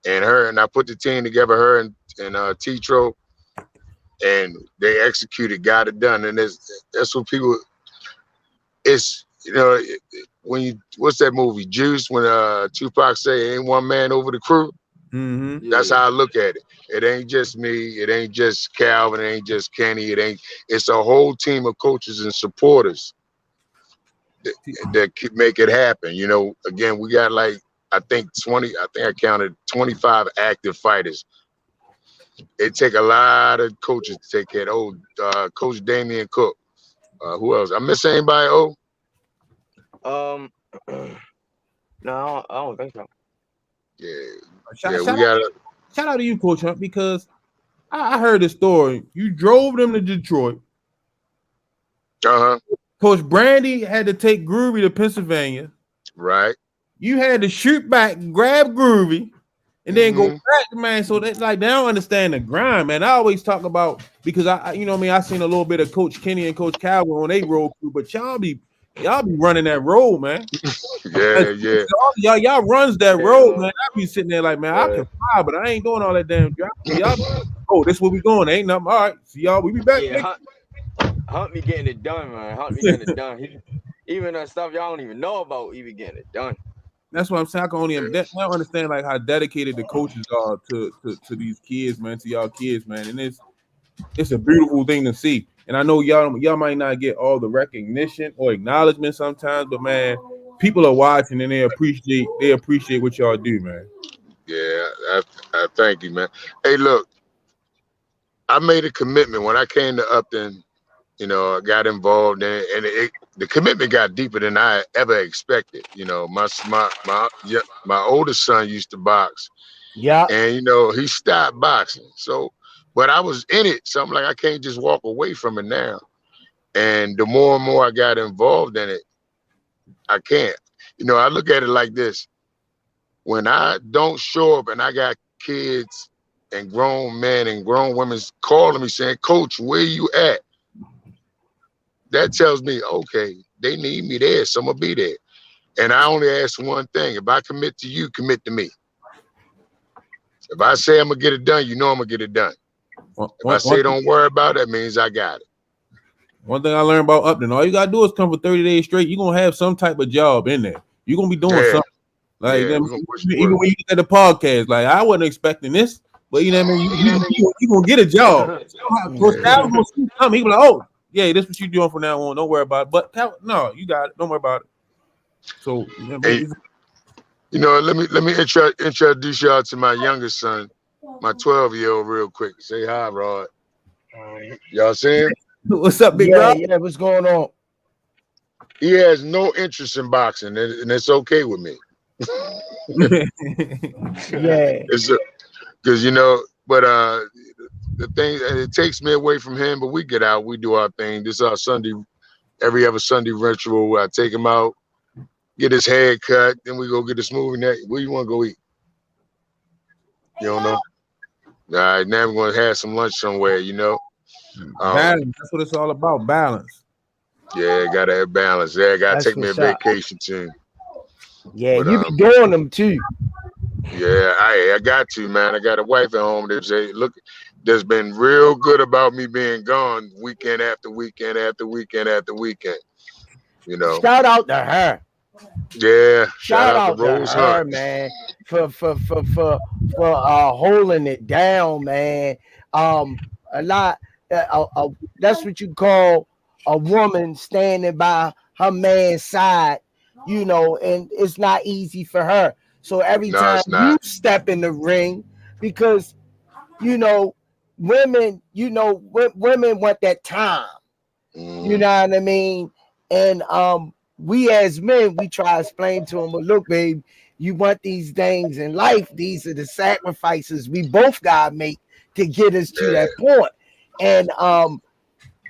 And I put the team together, her and Tetro, and they executed, got it done. And that's what people. It's what's that movie Juice when Tupac say ain't one man over the crew. Mm-hmm. That's how I look at it. It ain't just me. It ain't just Calvin. It ain't just Kenny. It's a whole team of coaches and supporters that could make it happen. You know, again, we got like I think I counted 25 active fighters. It take a lot of coaches to take care of Coach Damian Cook. Who else? I miss anybody? No, I don't think so. Yeah. Shout out to you, Coach Hunt, because I heard the story. You drove them to Detroit. Coach Brandy had to take Groovy to Pennsylvania. Right. You had to shoot back, grab Groovy, and then go back, man. So that's like they don't understand the grind, man. I always talk about because I seen a little bit of Coach Kenny and Coach Calvin on they road crew, but y'all be running that road, man. Yeah. Y'all runs that road, man. I be sitting there like, man, I can fly, but I ain't doing all that damn drive. Y'all, this where we going. Ain't nothing. All right, see y'all. We be back. Yeah, Hunt me getting it done, man. Hunt me getting it done. Even that stuff y'all don't even know about, even getting it done. That's what I'm saying. I don't understand like how dedicated the coaches are to these kids, man, to y'all kids, man. And it's a beautiful thing to see. And I know y'all might not get all the recognition or acknowledgement sometimes, but man, people are watching and they appreciate what y'all do, man. Yeah, I thank you, man. Hey, look, I made a commitment when I came to Upton you know, I got involved in it, and the commitment got deeper than I ever expected. You know, my oldest son used to box, Yeah. and you know, he stopped boxing. So, but I was in it, so I'm like, I can't just walk away from it now. And the more and more I got involved in it, I can't. You know, I look at it like this: when I don't show up, and I got kids and grown men and grown women calling me saying, "Coach, where you at?" That tells me, okay, they need me there, so I'm gonna be there. And I only ask one thing: if I commit to you, commit to me. If I say I'm gonna get it done, you know I'm gonna get it done. If I say don't worry about it, that means I got it. One thing I learned about Upton, all you gotta do is come for 30 days straight. You're gonna have some type of job in there. You're gonna be doing something. Like Yeah, even when you look at the podcast, like I wasn't expecting this, but you know what I mean. You gonna get a job. So Styles gonna see something. He be like, oh yeah, this is what you doing from now on. Don't worry about it. But no, you got it. Don't worry about it. So you know, let me introduce y'all to my youngest son, my 12-year-old, real quick. Say hi, Rod. Y'all see him? What's up, big bro? Yeah, what's going on? He has no interest in boxing, and it's okay with me. Yeah, because you know, but the thing, it takes me away from him, but we get out, we do our thing. This is our Sunday, every other Sunday ritual where I take him out, get his hair cut, then we go get this movie night. Where you want to go eat? You don't know? All right, now we're gonna have some lunch somewhere, you know. Balance. That's what it's all about. Balance. Yeah, gotta have balance. Yeah, gotta take me a vacation too. Yeah, but, you be doing them too. Yeah, I got to, man. I got a wife at home that say, look, that's been real good about me being gone weekend after weekend after weekend after weekend. You know. Shout out to her. Yeah, shout out to Rose her, Hunt, man, for holding it down, man. A lot. That's what you call a woman standing by her man's side, you know, and it's not easy for her. So every time you step in the ring, because you know, women want that time. You know what I mean? And we as men, we try to explain to them, but look, babe, you want these things in life. These are the sacrifices we both gotta make to get us to that point. And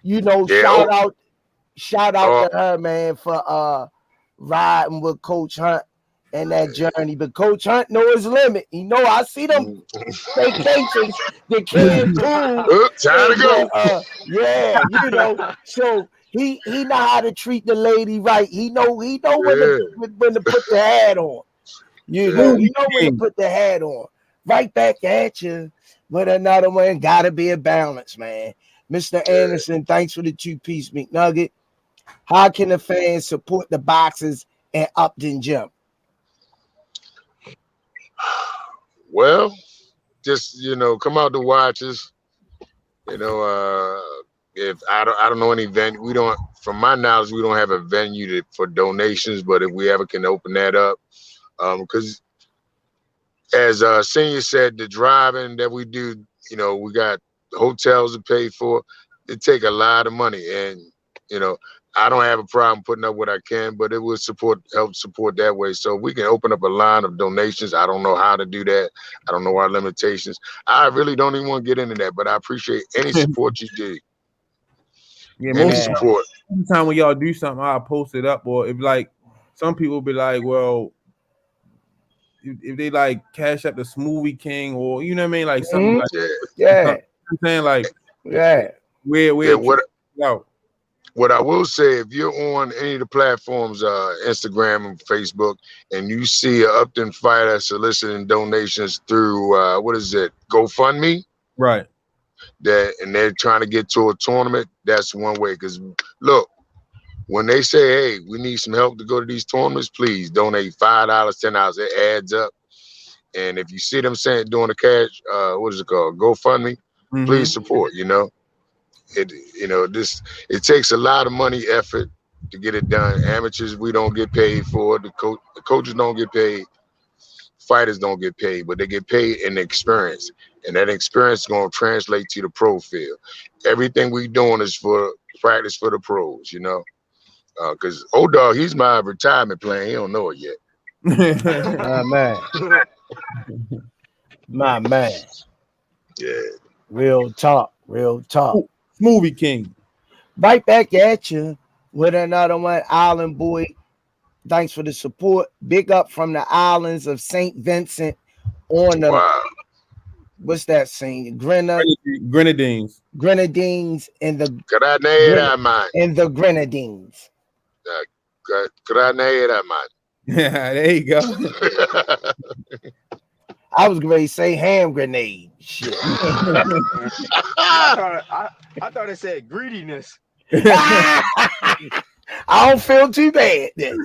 you know, shout out to her, man, for riding with Coach Hunt and that journey. But Coach Hunt know his limit. He know I see them vacations, the Cancun. Time to go. Yeah, you know. So he know how to treat the lady right. He know when to put the hat on. You know, he know when to put the hat on. Right back at you. But another one, gotta be a balance, man. Mr. Anderson, thanks for the 2-piece McNugget. How can the fans support the boxers at Upton Gym? Well, just, you know, come out to watch us. You know, if I don't know any venue, we don't, from my knowledge, we don't have a venue for donations, but if we ever can open that up, because as Senior said, the driving that we do, you know, we got hotels to pay for. It take a lot of money, and you know, I don't have a problem putting up what I can, but it would help support that way. So we can open up a line of donations. I don't know how to do that. I don't know our limitations. I really don't even want to get into that, but I appreciate any support you do. Yeah, any support. Anytime when y'all do something, I'll post it up, or if like some people be like, well, if they like cash up the Smoothie King, or you know what I mean, like something like that. I'm saying like what I will say, if you're on any of the platforms, Instagram and Facebook, and you see an Upton fighter soliciting donations through what is it, GoFundMe, right? And they're trying to get to a tournament. That's one way. Because look, when they say, "Hey, we need some help to go to these tournaments," please donate $5, $10. It adds up. And if you see them saying doing the cash, what is it called, GoFundMe, please support. You know. It takes a lot of money, effort to get it done. Amateurs, we don't get paid for it. The coaches don't get paid. Fighters don't get paid, but they get paid in experience. And that experience is going to translate to the pro field. Everything we doing is for practice for the pros, you know. Because old dog, he's my retirement plan. He don't know it yet. My man. My man. Yeah. Real talk. Real talk. Movie King. Right back at you with another one. Island Boy. Thanks for the support. Big up from the islands of St. Vincent on the what's that scene? Grenadines. Grenadines in the Grenadines. Grenada, man. Yeah, there you go. I was going to say hand grenade. Shit. I thought it said greediness. I don't feel too bad then.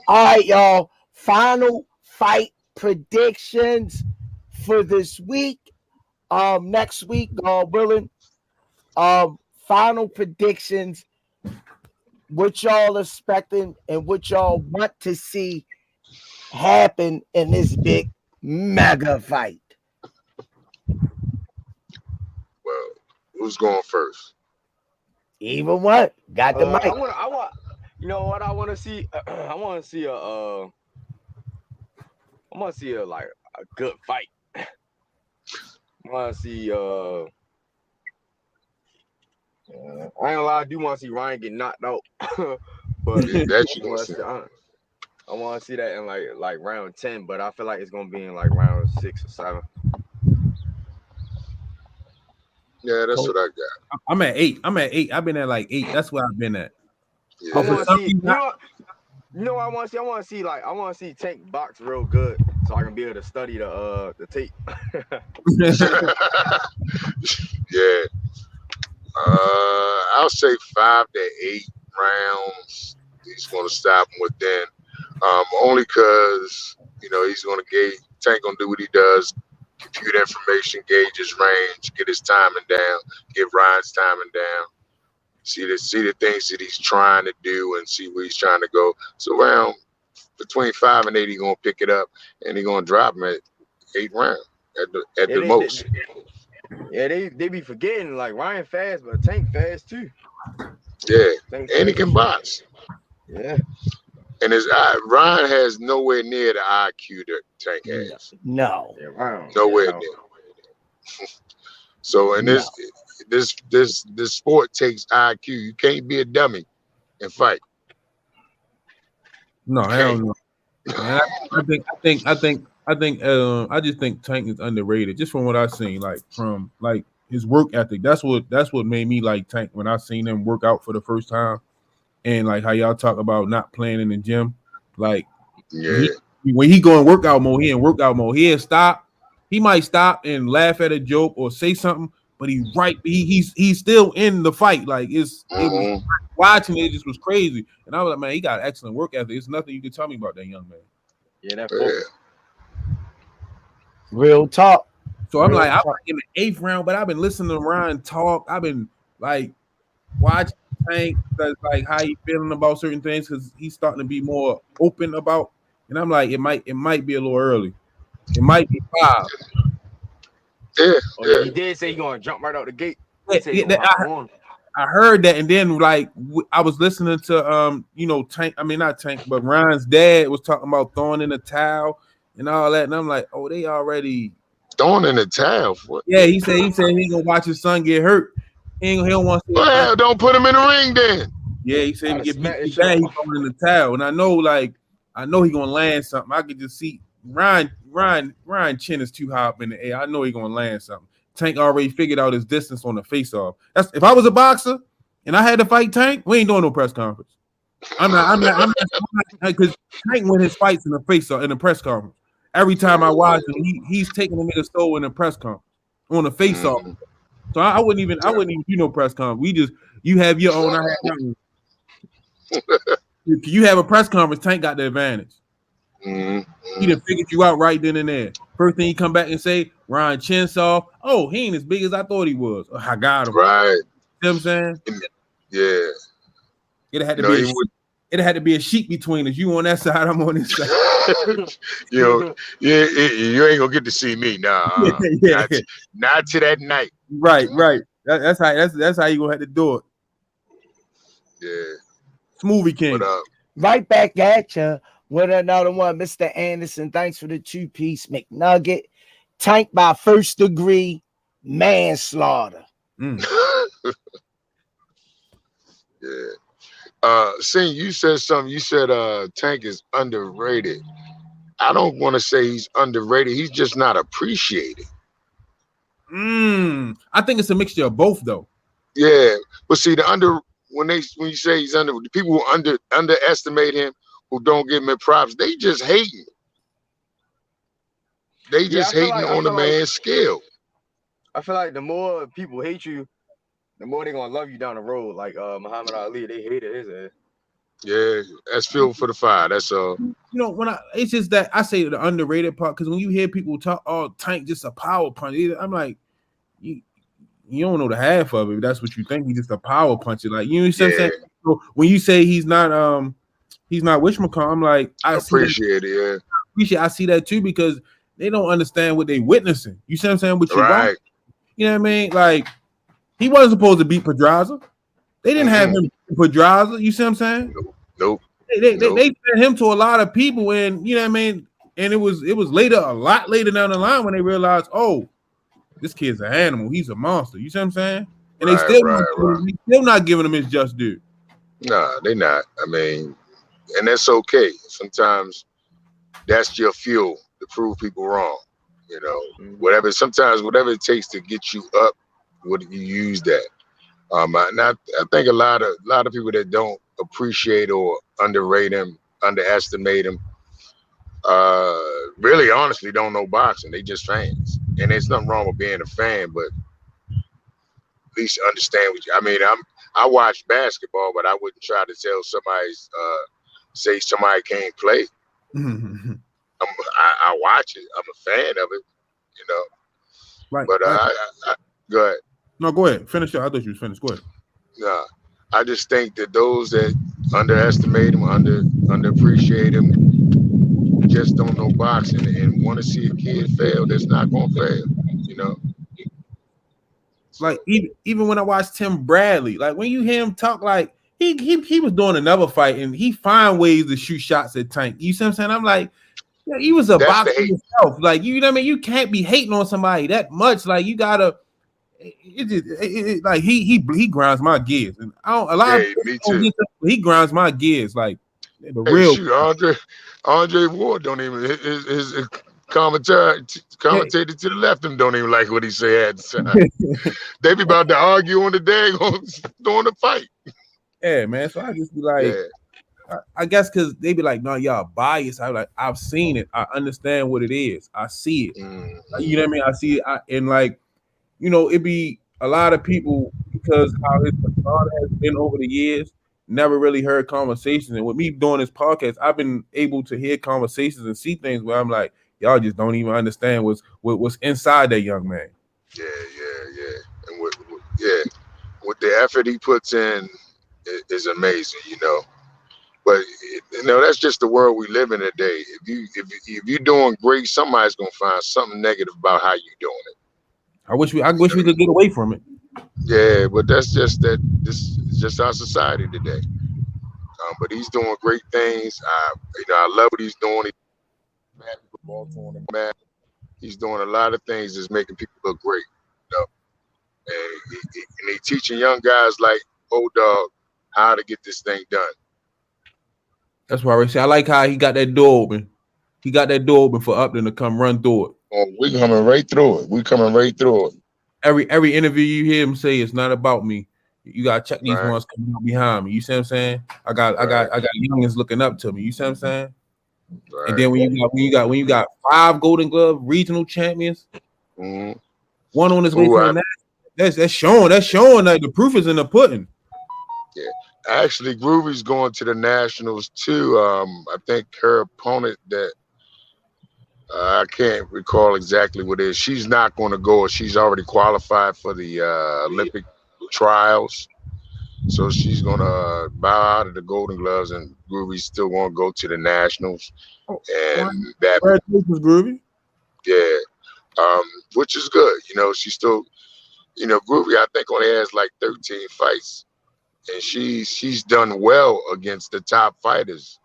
All right, y'all. Final fight predictions for this week. Next week, God willing. Final predictions. What y'all expecting and what y'all want to see happen in this big mega fight? Well, who's going first? Even what? Got the mic. I want. You know what I want to see? I want to see a like a good fight. I want to see. I ain't gonna lie. I do want to see Ryan get knocked out. But I want to see that in like round 10. But I feel like it's gonna be in like round 6 or 7. Yeah, that's what I got. I'm at 8. I've been at like 8. That's where I've been at. Yeah. I want to see. I want to see. I want to see Tank box real good, so I can be able to study the tape. Yeah. I'll say 5 to 8 rounds. He's going to stop him within. Only because he's going to gauge. Tank going to do what he does. Compute information, gauge his range, get his timing down, get Ryan's timing down. See the things that he's trying to do and see where he's trying to go. So around between 5 and 8, he's gonna pick it up and he's gonna drop him at 8 rounds at the most. They be forgetting like Ryan fast, but Tank fast too. Yeah, and he can box. Yeah. And Ryan has nowhere near the IQ that Tank has. No. Nowhere near. So in this sport takes IQ. You can't be a dummy and fight. No, hell no. I just think Tank is underrated. Just from what I've seen, from his work ethic. That's what made me like Tank when I seen him work out for the first time. And like how y'all talk about not playing in the gym, when he go in workout mode, he'll stop. He might stop and laugh at a joke or say something, but he's still in the fight. Like it was watching it just was crazy. And I was like, man, he got excellent work ethic. There's nothing you can tell me about that young man. Yeah, Real talk. So I'm like, I'm in the 8th round, but I've been listening to Ryan talk. I've been like watching Tank, like how he feeling about certain things because he's starting to be more open about. And I'm like, it might be a little early. It might be 5. Yeah. He did say he's gonna jump right out the gate. I heard that, and then I was listening to Tank. I mean not Tank, but Ryan's dad was talking about throwing in the towel and all that, and I'm like, oh, they already throwing in the towel. What? Yeah, he said he gonna watch his son get hurt. He don't want to. Well, don't put him in the ring then. Yeah, he said he get beat bad. He's throwing in the towel, and I know he gonna land something. I could just see Ryan chin is too high up in the air. I know he gonna land something. Tank already figured out his distance on the face-off. That's if I was a boxer and I had to fight Tank, we ain't doing no press conference. I'm not because Tank win his fights in the face-off in the press conference. Every time I watch him, he's taking them in the soul in the press conference on the face-off. So I wouldn't even do no press conference. You have your own, I have my own. If you have a press conference, Tank got the advantage. He done figured you out right then and there. First thing he come back and say, Ryan Chinsaw, oh, he ain't as big as I thought he was. Oh, I got him. Right. You know what I'm saying? Yeah. It had to be a sheep between us. You on that side, I'm on this side. you ain't gonna get to see me. Nah. Not to that night. Right. That's how you gonna have to do it. Yeah. Smoothie King. But right back at you with another one, Mr. Anderson. Thanks for the 2-piece McNugget. Tank by first degree manslaughter. Yeah. Sing, you said something. You said Tank is underrated. I don't want to say he's underrated. He's just not appreciated. I think it's a mixture of both, though. Yeah, but see, when you say he's under, the people who underestimate him, who don't give him props, they just hating. They just hating on the man's skill. I feel like the more people hate you, the more they're gonna love you down the road. Like Muhammad Ali, they hated his ass. Yeah, that's fuel for the fire. That's You know, it's just that I say the underrated part, because when you hear people talk, oh, Tank just a power punch, I'm like, you don't know the half of it. That's what you think. He's just a power puncher. Like, you know what I'm saying? So when you say he's not wishmaker, I'm like, I appreciate it. Yeah, I see that too, because they don't understand what they witnessing. You see what I'm saying? What you right? You know what I mean? Like, he wasn't supposed to beat Pedraza. They didn't have him beat Pedraza. You see what I'm saying? Nope. They sent him to a lot of people, and you know what I mean. And it was a lot later down the line when they realized, oh, this kid's an animal. He's a monster. You see what I'm saying? And they still not giving him his just due. Nah, they not. I mean, and that's okay. Sometimes that's your fuel to prove people wrong. You know, sometimes whatever it takes to get you up, what you use that. I think a lot of people that don't appreciate or underrate him, underestimate him, really honestly don't know boxing. They just fans. And there's nothing wrong with being a fan, but at least understand I watch basketball, but I wouldn't try to tell say somebody can't play. I watch it. I'm a fan of it, you know. Right. But go ahead. No, go ahead. Finish it. I thought you was finished. Go ahead. Nah, I just think that those that underestimate him, underappreciate him, just don't know boxing and want to see a kid fail. That's not gonna fail, you know. Like even when I watched Tim Bradley, like when you hear him talk, like he was doing another fight and he find ways to shoot shots at Tank. You see what I'm saying? I'm like, yeah, he was a boxer himself. Like, you know what I mean? You can't be hating on somebody that much. Like, you gotta. Like he grinds my gears, and me too. He grinds my gears like the real. Shoot, Andre Ward don't even his commentator to the left him don't even like what he said. They be about to argue on the day during the fight. Yeah, man. So I just be like, I guess because they be like, no, y'all biased. I like, I've seen it. I understand what it is. I see it. Like, you know what I mean? I see it. And like, you know, it be a lot of people, because how his facade has been over the years, never really heard conversations. And with me doing this podcast, I've been able to hear conversations and see things where I'm like, y'all just don't even understand what's inside that young man. Yeah. And with the effort he puts in is amazing, you know. But you know, that's just the world we live in today. If you're doing great, somebody's gonna find something negative about how you're doing it. I wish we could get away from it. Yeah, but that's just that. This is just our society today. But he's doing great things. I love what he's doing. He's doing a lot of things that's making people look great. You know? And he's teaching young guys like old dog how to get this thing done. That's why I say I like how he got that door open. He got that door open for Upton to come run through it. Oh, we coming right through it. Every interview you hear him say, it's not about me. You gotta check these ones coming up behind me. You see what I'm saying? I got youngins looking up to me. You see what I'm saying? Right. And then when you got 5 Golden Glove regional champions, one on his way to the national, that's showing that the proof is in the pudding. Yeah. Actually, Groovy's going to the Nationals too. I think her opponent that I can't recall exactly what it is. She's not going to go. She's already qualified for the Olympic trials. So she's going to bow out of the Golden Gloves, and Groovy's still going to go to the Nationals. And congratulations, Groovy. Yeah, which is good. You know, she's still Groovy, I think, only has like 13 fights, and she's done well against the top fighters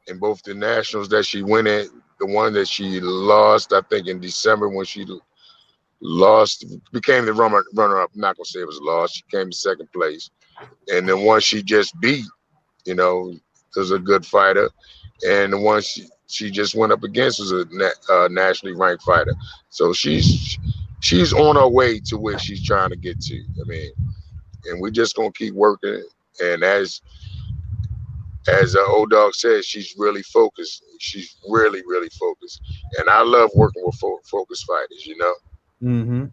in both the nationals that she went in. The one that she lost, I think, in December when she lost, became the runner-up. I'm not gonna say it was a loss. She came to second place, and the one she just beat, was a good fighter, and the one she just went up against was a nationally ranked fighter. So she's on her way to where she's trying to get to. I mean, and we're just gonna keep working. And as old dog says, she's really focused. She's really, really focused. And I love working with focused fighters. Mm-hmm.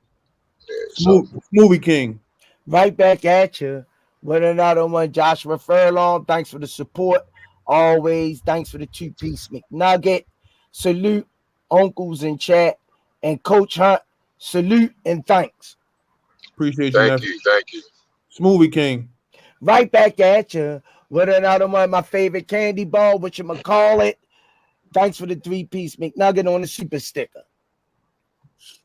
Yeah, so Movie King. Right back at you with another one. Joshua Furlong, thanks for the support. Always, thanks for the 2-piece McNugget. Salute, uncles in chat. And Coach Hunt, salute and thanks. Appreciate you. Thank you. Smoothie King. Right back at you with another one. My favorite candy bar, whatchamacallit. Thanks for the 3-piece McNugget on the super sticker.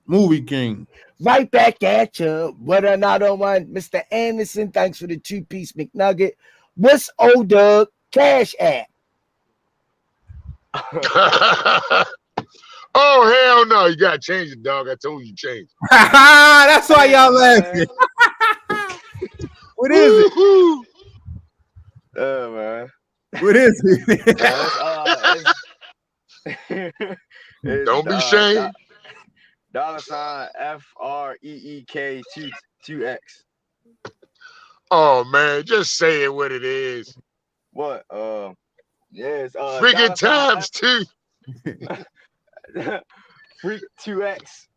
Movie King. Right back at you with another one. Mr. Anderson, thanks for the 2-piece McNugget. What's old Doug Cash App? Oh, hell no. You got to change it, dog. I told you to change it. That's why y'all laughing. What is it? Man. What is it? Don't be ashamed. $ FREEK 2X. Oh man, just say it what it is. What? Yes. Freaking times 2. Freak 2X.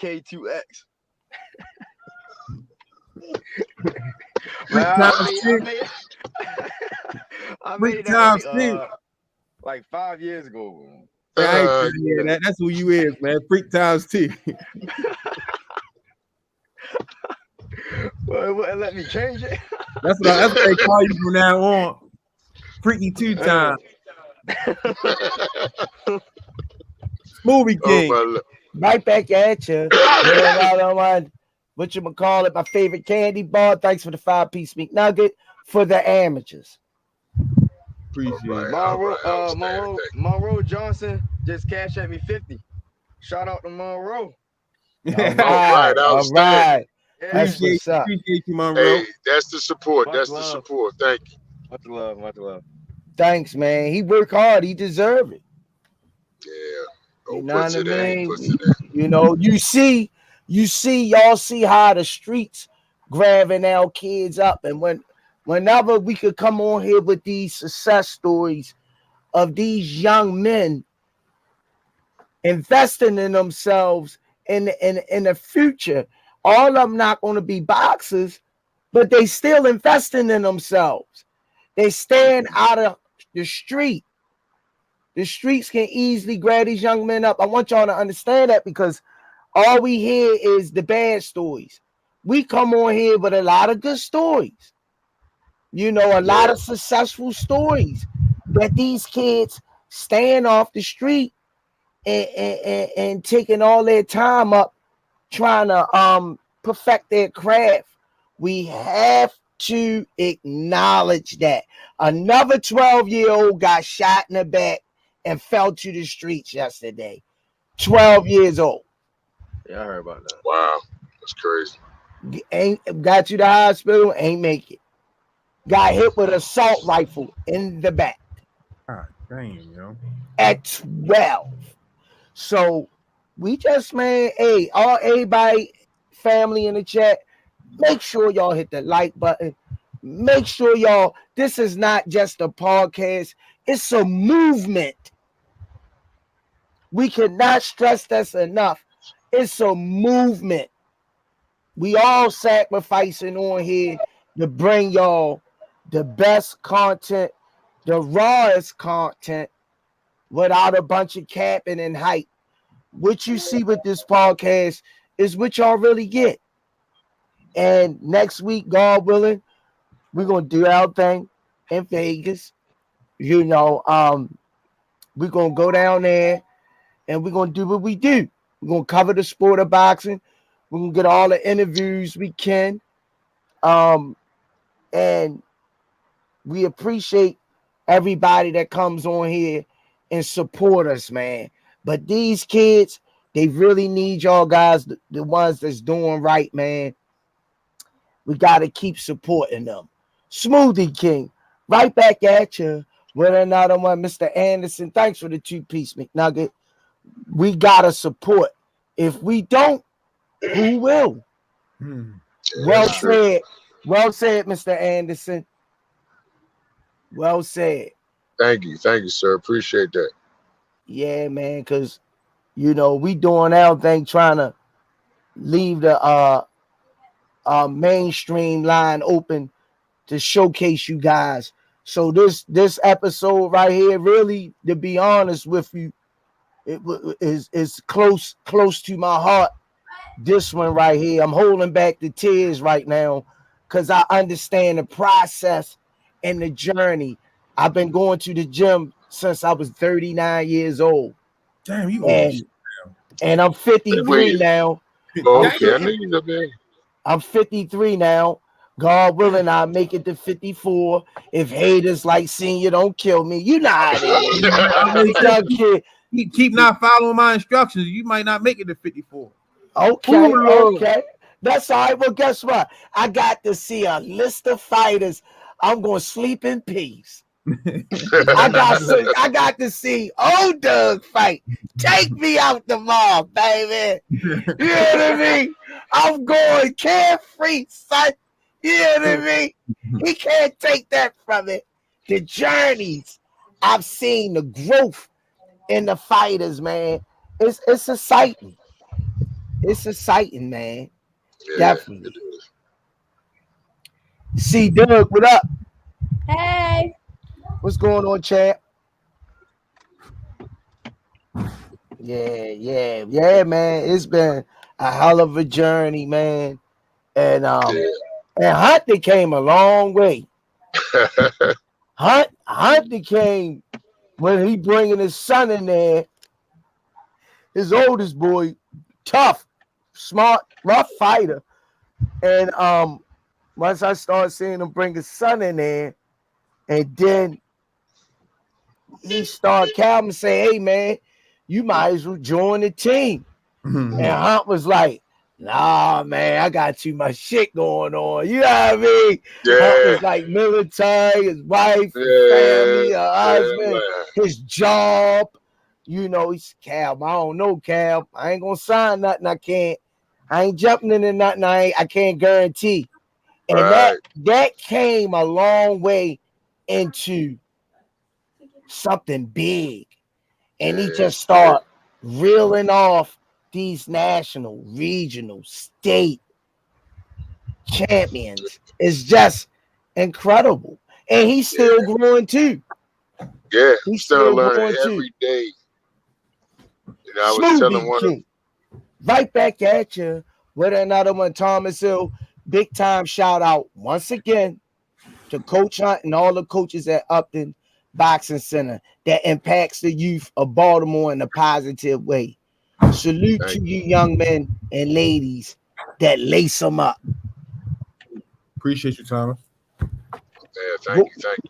FREEK 2X. I made that like 5 years ago. Yeah, that's who you is, man. Freak times 2. Well, let me change it. That's what they call you from now on. Freaky 2 times. Movie King. Oh, right back at you. Whatchamacallit, my favorite candy bar. Thanks for the 5-piece McNugget for the amateurs. Appreciate it. Monroe Johnson just cashed at me 50. Shout out to Monroe. All right. That's what's up. Appreciate you, Monroe. Hey, that's the support. That's the support. Thank you. Much love. Thanks, man. He worked hard. He deserved it. Yeah. You know what I mean? You see, y'all see how the streets grabbing our kids up. And whenever we could come on here with these success stories of these young men investing in themselves in the future, all of them not going to be boxers, but they still investing in themselves. They stand out of the street. The streets can easily grab these young men up. I want y'all to understand that, because all we hear is the bad stories. We come on here with a lot of good stories. A lot of successful stories that these kids staying off the street and taking all their time up trying to perfect their craft. We have to acknowledge that. Another 12-year-old got shot in the back and fell to the streets yesterday. 12 years old. Yeah, I heard about that. Wow, that's crazy. Ain't got to the hospital, ain't make it. Got hit with an assault rifle in the back. God damn, At 12. So we just, man, everybody, family in the chat, make sure y'all hit the like button. Make sure y'all, this is not just a podcast, it's a movement. We cannot stress this enough. It's a movement. We all sacrificing on here to bring y'all the best content, the rawest content, without a bunch of capping and hype. What you see with this podcast is what y'all really get. And next week, God willing, we're gonna do our thing in Vegas. We're gonna go down there and we're gonna do what we do. We're gonna cover the sport of boxing. We're gonna get all the interviews we can. And we appreciate everybody that comes on here and support us, man. But these kids, they really need y'all guys, the ones that's doing right, man. We got to keep supporting them. Smoothie King, right back at you with another one. Mr. Anderson, thanks for the 2-piece McNugget. We got to support. If we don't, who will? Well said. Well said, Mr. Anderson. Well said. Thank you, sir. Appreciate that. Yeah, man, because we doing our thing, trying to leave the mainstream line open to showcase you guys. So this episode right here, really, to be honest with you, it is close to my heart. This one right here, I'm holding back the tears right now because I understand the process and the journey. I've been going to the gym since I was 39 years old. Damn, you old. And I'm 53 now. Okay, I knew you up there. I'm 53 now. God willing, I'll make it to 54. If haters like Senior don't kill me, you know how it is. Keep not following my instructions. You might not make it to 54. Okay. That's all right. Well, guess what? I got to see a list of fighters. I'm going to sleep in peace. I got to see old Doug fight. Take me out the mall, baby. You know what I mean? I'm going carefree, son. You know what I mean? He can't take that from it. The journeys I've seen, the growth in the fighters, man. It's exciting. It's exciting, man. Yeah, definitely. See, Doug, what up? Hey. What's going on, champ? Yeah, man. It's been a hell of a journey, man. And Hunter came a long way. Hunter came when he bringing his son in there. His oldest boy, tough, smart, rough fighter. And once I started seeing him bring his son in there, and then he started Calvin say, "Hey man, you might as well join the team." And Hunt was like, "Nah, man, I got too much shit going on." You know what I mean? Hunt was like military, his wife, his family, her husband, his job. He's Cal. I don't know, Cal. I ain't gonna sign nothing. I ain't jumping into nothing. I can't guarantee. And that came a long way into something big. And he just started reeling off these national, regional, state champions. It's just incredible. And he's still growing too. Yeah, he's still learning every day. I was telling one of right back at you with another one, Thomas Hill. Big time shout out once again to Coach Hunt and all the coaches at Upton Boxing Center that impacts the youth of Baltimore in a positive way. Salute to you young men and ladies that lace them up. Appreciate you, Thomas. Yeah, thank you.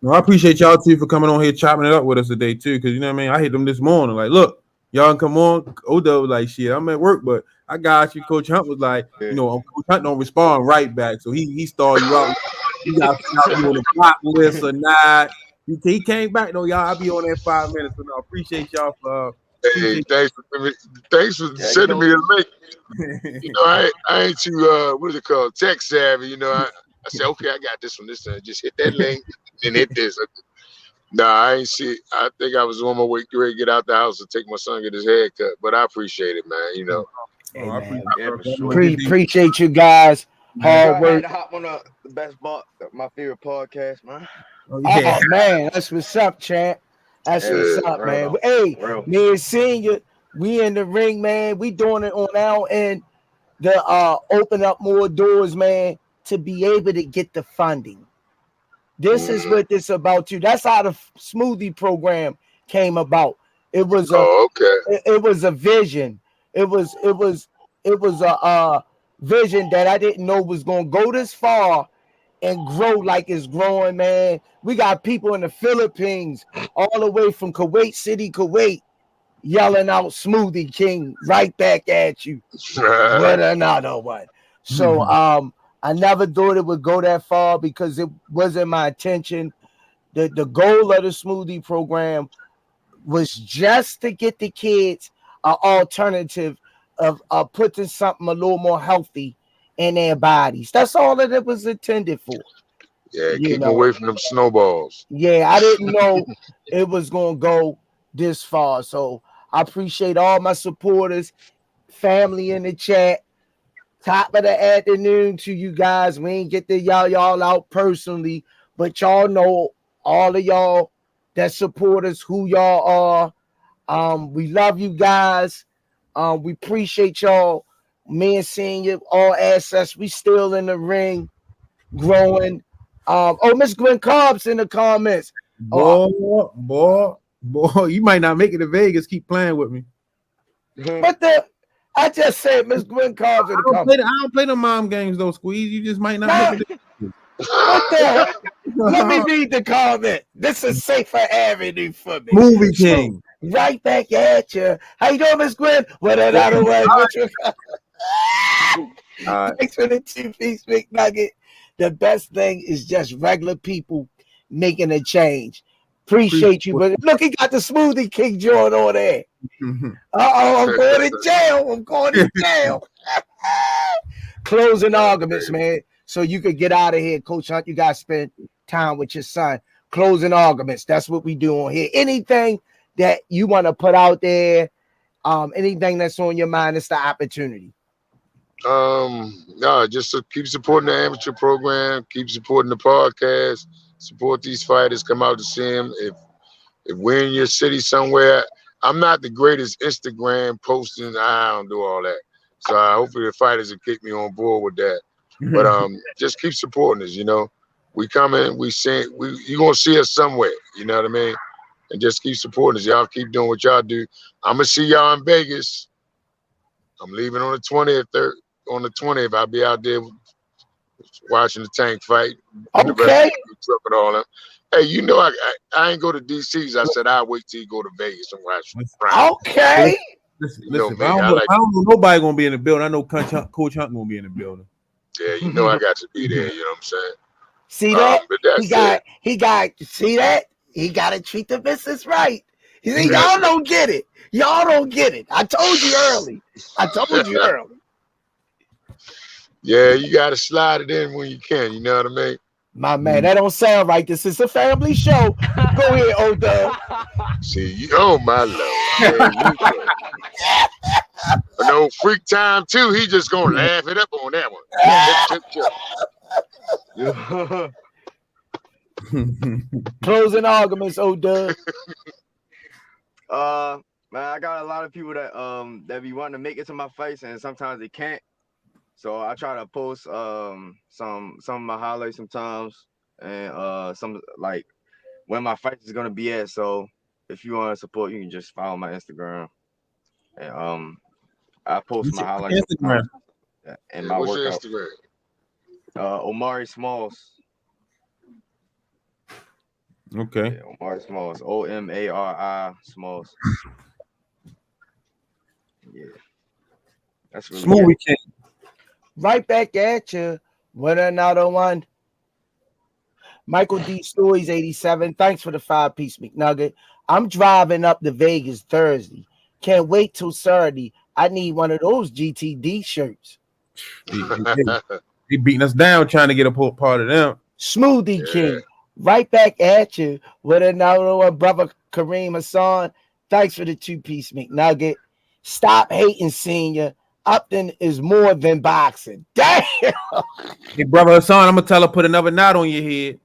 No, I appreciate y'all too for coming on here chopping it up with us today too, because you know what I mean. I hit them this morning, like, look, y'all can come on. Odo was like, shit, I'm at work, but I got you. Coach Hunt was like, Coach Hunt don't respond right back, so he started you out. You got to be on the block list or not. He came back though, y'all. I'll be on there 5 minutes, so I appreciate y'all for. Hey, thanks for sending me the link. I ain't too what is it called, tech savvy. I said, okay, I got this one. This time, just hit that link, then hit this. Nah, I ain't see. I think I was on my way ready to get out the house to take my son get his hair cut. But I appreciate it, man. Hey, man. Appreciate you guys. Hard work. To hop on the best my favorite podcast, man. Oh, man, that's what's up, champ. That's what's up, man. But, hey, me and Senior, we in the ring, man. We doing it on our end to open up more doors, man, to be able to get the funding. This is what this about too. That's how the smoothie program came about. It was a vision. It was a vision that I didn't know was gonna go this far and grow like it's growing, man. We got people in the Philippines, all the way from Kuwait City, Kuwait, yelling out Smoothie King right back at you with another one. So I never thought it would go that far because it wasn't my intention. The goal of the smoothie program was just to get the kids an alternative of putting something a little more healthy in their bodies. That's all that it was intended for. Yeah, keep them away from them snowballs. Yeah, I didn't know it was going to go this far. So I appreciate all my supporters, family in the chat. Top of the afternoon to you guys. We ain't get to y'all out personally, but y'all know all of y'all that support us, who y'all are. We love you guys. We appreciate y'all. Me and Senior, all assets. We still in the ring, growing. Miss Gwen Cobb's in the comments. Boy, you might not make it to Vegas. Keep playing with me. But I just said Miss Gwen Cobb's in the comments. I don't play the mom games though, Squeeze. You just might not make it. What the hell? Let me read the comment. This is safer avenue for me. Movie King. So, right back at you. How you doing, Miss Gwen? What another way? Thanks for the 2-piece McNugget. The best thing is just regular people making a change. Appreciate you, but look, he got the Smoothie King joint on there. I'm going to jail. I'm going to jail. Closing arguments, man. So you could get out of here, Coach Hunt. You got to spend time with your son. Closing arguments. That's what we do on here. Anything that you want to put out there, anything that's on your mind, it's the opportunity. No, just keep supporting the amateur program, keep supporting the podcast, support these fighters, come out to see them. If we're in your city somewhere, I'm not the greatest Instagram posting. I don't do all that. So hopefully the fighters will kick me on board with that. But just keep supporting us, We coming, you're gonna see us somewhere, you know what I mean? And just keep supporting us. Y'all keep doing what y'all do. I'm gonna see y'all in Vegas. I'm leaving on the 20th. On the 20th, I'll be out there watching the Tank fight. Okay. The rest of the truck and all that. Hey, I ain't go to DC's. I said I'll wait till you go to Vegas and watch. Okay. Listen, I don't know nobody gonna be in the building. I know Coach Hunt gonna be in the building. Yeah, I got to be there. You know what I'm saying? See that? He got. See that? He got to treat the business right. Y'all don't get it. Y'all don't get it. I told you early. Yeah, you got to slide it in when you can. You know what I mean? My man, that don't sound right. This is a family show. Go ahead, O-Dub. See, my lord. No freak time too. He just gonna laugh it up on that one. Closing arguments, O-Dub. Man, I got a lot of people that be wanting to make it to my fights, and sometimes they can't. So I try to post some of my highlights sometimes, and some like when my fight is gonna be at. So if you want to support, you can just follow my Instagram, and I post my highlights. Instagram. And my what's workout. Your Instagram? Omari Smalls. Okay. Yeah, Omari Smalls. OMARI Smalls. Yeah. That's really Smoothie King. Right back at you with another one. Michael D. Stories 87. Thanks for the 5-piece McNugget. I'm driving up to Vegas Thursday. Can't wait till Saturday. I need one of those GTD shirts. He beating us down trying to get a part of them. Smoothie King. Right back at you with another one, brother Kareem Hassan. Thanks for the 2-piece McNugget. Stop hating, Senior. Upton is more than boxing. Damn. Hey, brother Hassan, I'm gonna tell her put another knot on your head.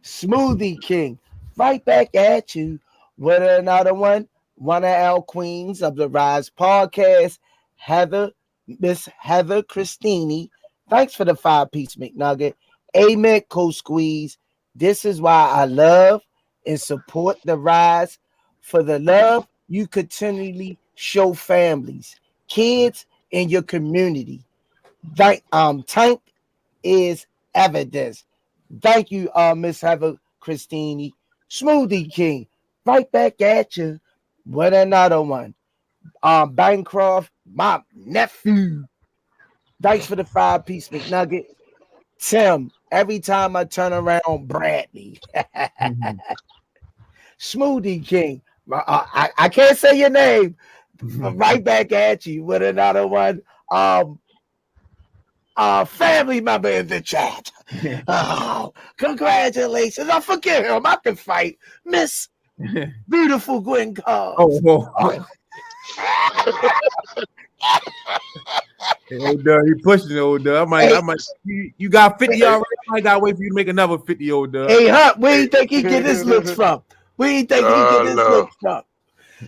Smoothie King. Right back at you with another one. One of our queens of the Rize podcast, Miss Heather Christini. Thanks for the 5-piece McNugget. Amen, Co Squeeze. This is why I love and support the Rize for the love you continually show families, kids, in your community. Tank is evidence. Thank you, Miss Heather Christine. Smoothie King, right back at you with another one. Bancroft, my nephew. Thanks for the 5-piece McNugget. Tim, every time I turn around, Bradley. Smoothie King. I can't say your name. Right back at you with another one. Family member in the chat. Oh, congratulations. I forget him. I can fight. Miss Beautiful Gwen Cobbs. Oh. Hey, old Doug, he pushing it, old Doug. I might. You got 50 already. I might gotta wait for you to make another 50, old Doug. Hey, Hunt, where do you think he get his looks from? Where do you think he get his looks from?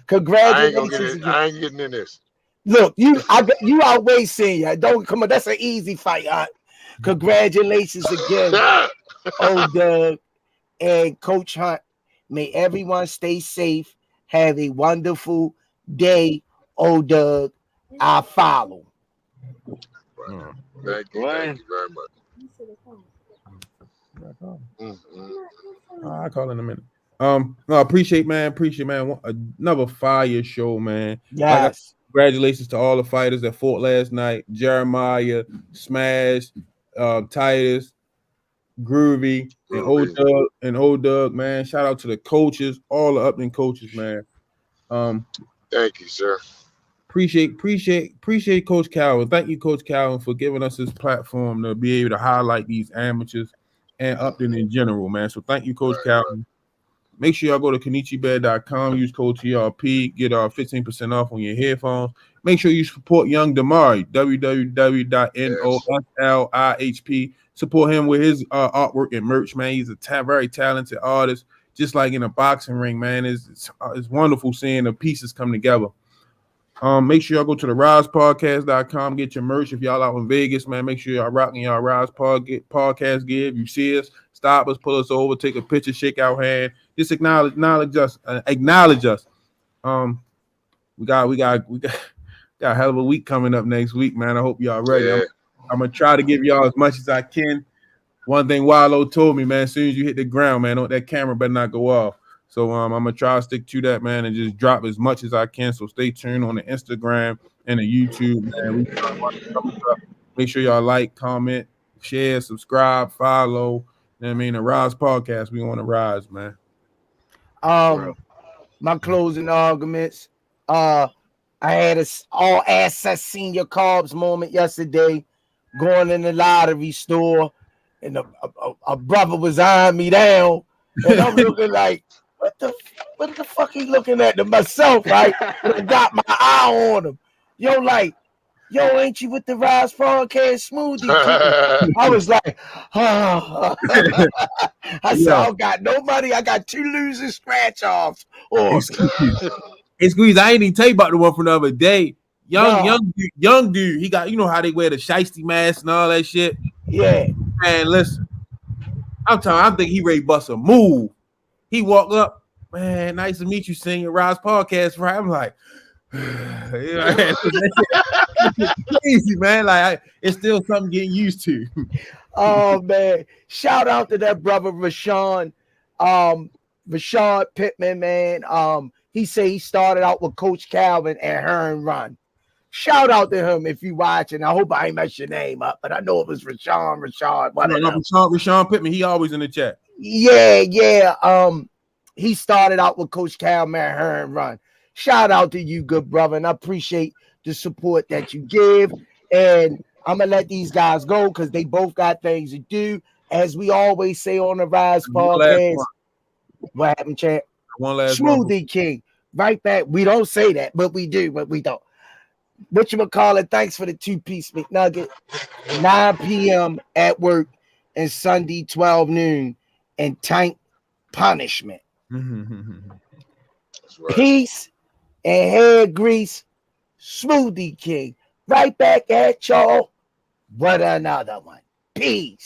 Congratulations. I ain't getting in this. Look, you outweigh senior. Don't come on. That's an easy fight, Hunt. Congratulations again, old Doug and Coach Hunt. May everyone stay safe. Have a wonderful day, old Doug. I follow. Thank you very much. I'll call in a minute. No, appreciate, man. Another fire show, man. Yes. Congratulations to all the fighters that fought last night. Jeremiah, Smash, Titus, Groovy, and Old Doug, man. Shout out to the coaches, all the Upton coaches, man. Thank you, sir. Appreciate Coach Calvin. Thank you, Coach Calvin, for giving us this platform to be able to highlight these amateurs and Upton in general, man. So thank you, Coach Calvin. Make sure y'all go to KenichiBed.com, use code TRP, get 15% off on your headphones. Make sure you support Young Damari, www.noslihp. Support him with his artwork and merch, man. He's a very talented artist, just like in a boxing ring, man. It's wonderful seeing the pieces come together. Make sure y'all go to the RizePodcast.com, get your merch. If y'all out in Vegas, man, make sure y'all rocking y'all Rize Podcast gear. If you see us, stop us, pull us over, take a picture, shake our hand. Just acknowledge us. We got a hell of a week coming up next week, man. I hope y'all ready. Yeah. I'm gonna try to give y'all as much as I can. One thing Wallow told me, man, as soon as you hit the ground, man, that camera better not go off. So I'm gonna try to stick to that, man, and just drop as much as I can. So stay tuned on the Instagram and the YouTube, man. Make sure y'all like, comment, share, subscribe, follow. You know what I mean? The Rize Podcast. We on the rise, man. My closing arguments. I had a all access senior carbs moment yesterday, going in the lottery store, and a brother was eyeing me down, and I'm looking like, what the fuck he looking at to myself, right? And I got my eye on him. Yo, ain't you with the Rize Podcast Smoothie? I was like, I said, I don't got no money. I got 2 losing scratch offs. Hey, Squeeze, I ain't even tell you about the one from the other day. Young dude. He got, you know how they wear the shiesty mask and all that shit. Yeah. Man, listen, I'm thinking he ready to bust a move. He walked up, man, nice to meet you, senior Rize Podcast, right? I'm like, crazy, man. Like, it's still something getting used to. Oh man, shout out to that brother Rashad Pittman, man. He said he started out with Coach Calvin at Hearn Run. Shout out to him if you watching. I hope I ain't messed your name up, but I know it was Rashad. Rashad Pittman, he always in the chat. Yeah. He started out with Coach Calvin at Hearn Run. Shout out to you, good brother, and I appreciate the support that you give. And I'm gonna let these guys go because they both got things to do. As we always say on the Rize Podcast. What happened, chat? One last Smoothie King. Right back. We don't say that, but we do, but we don't. Whatchamacallit, thanks for the 2-piece McNugget. 9 p.m. at work and Sunday 12 noon and Tank punishment. Right. Peace and hair grease. Smoothie King. Right back at y'all. What another one. Peace.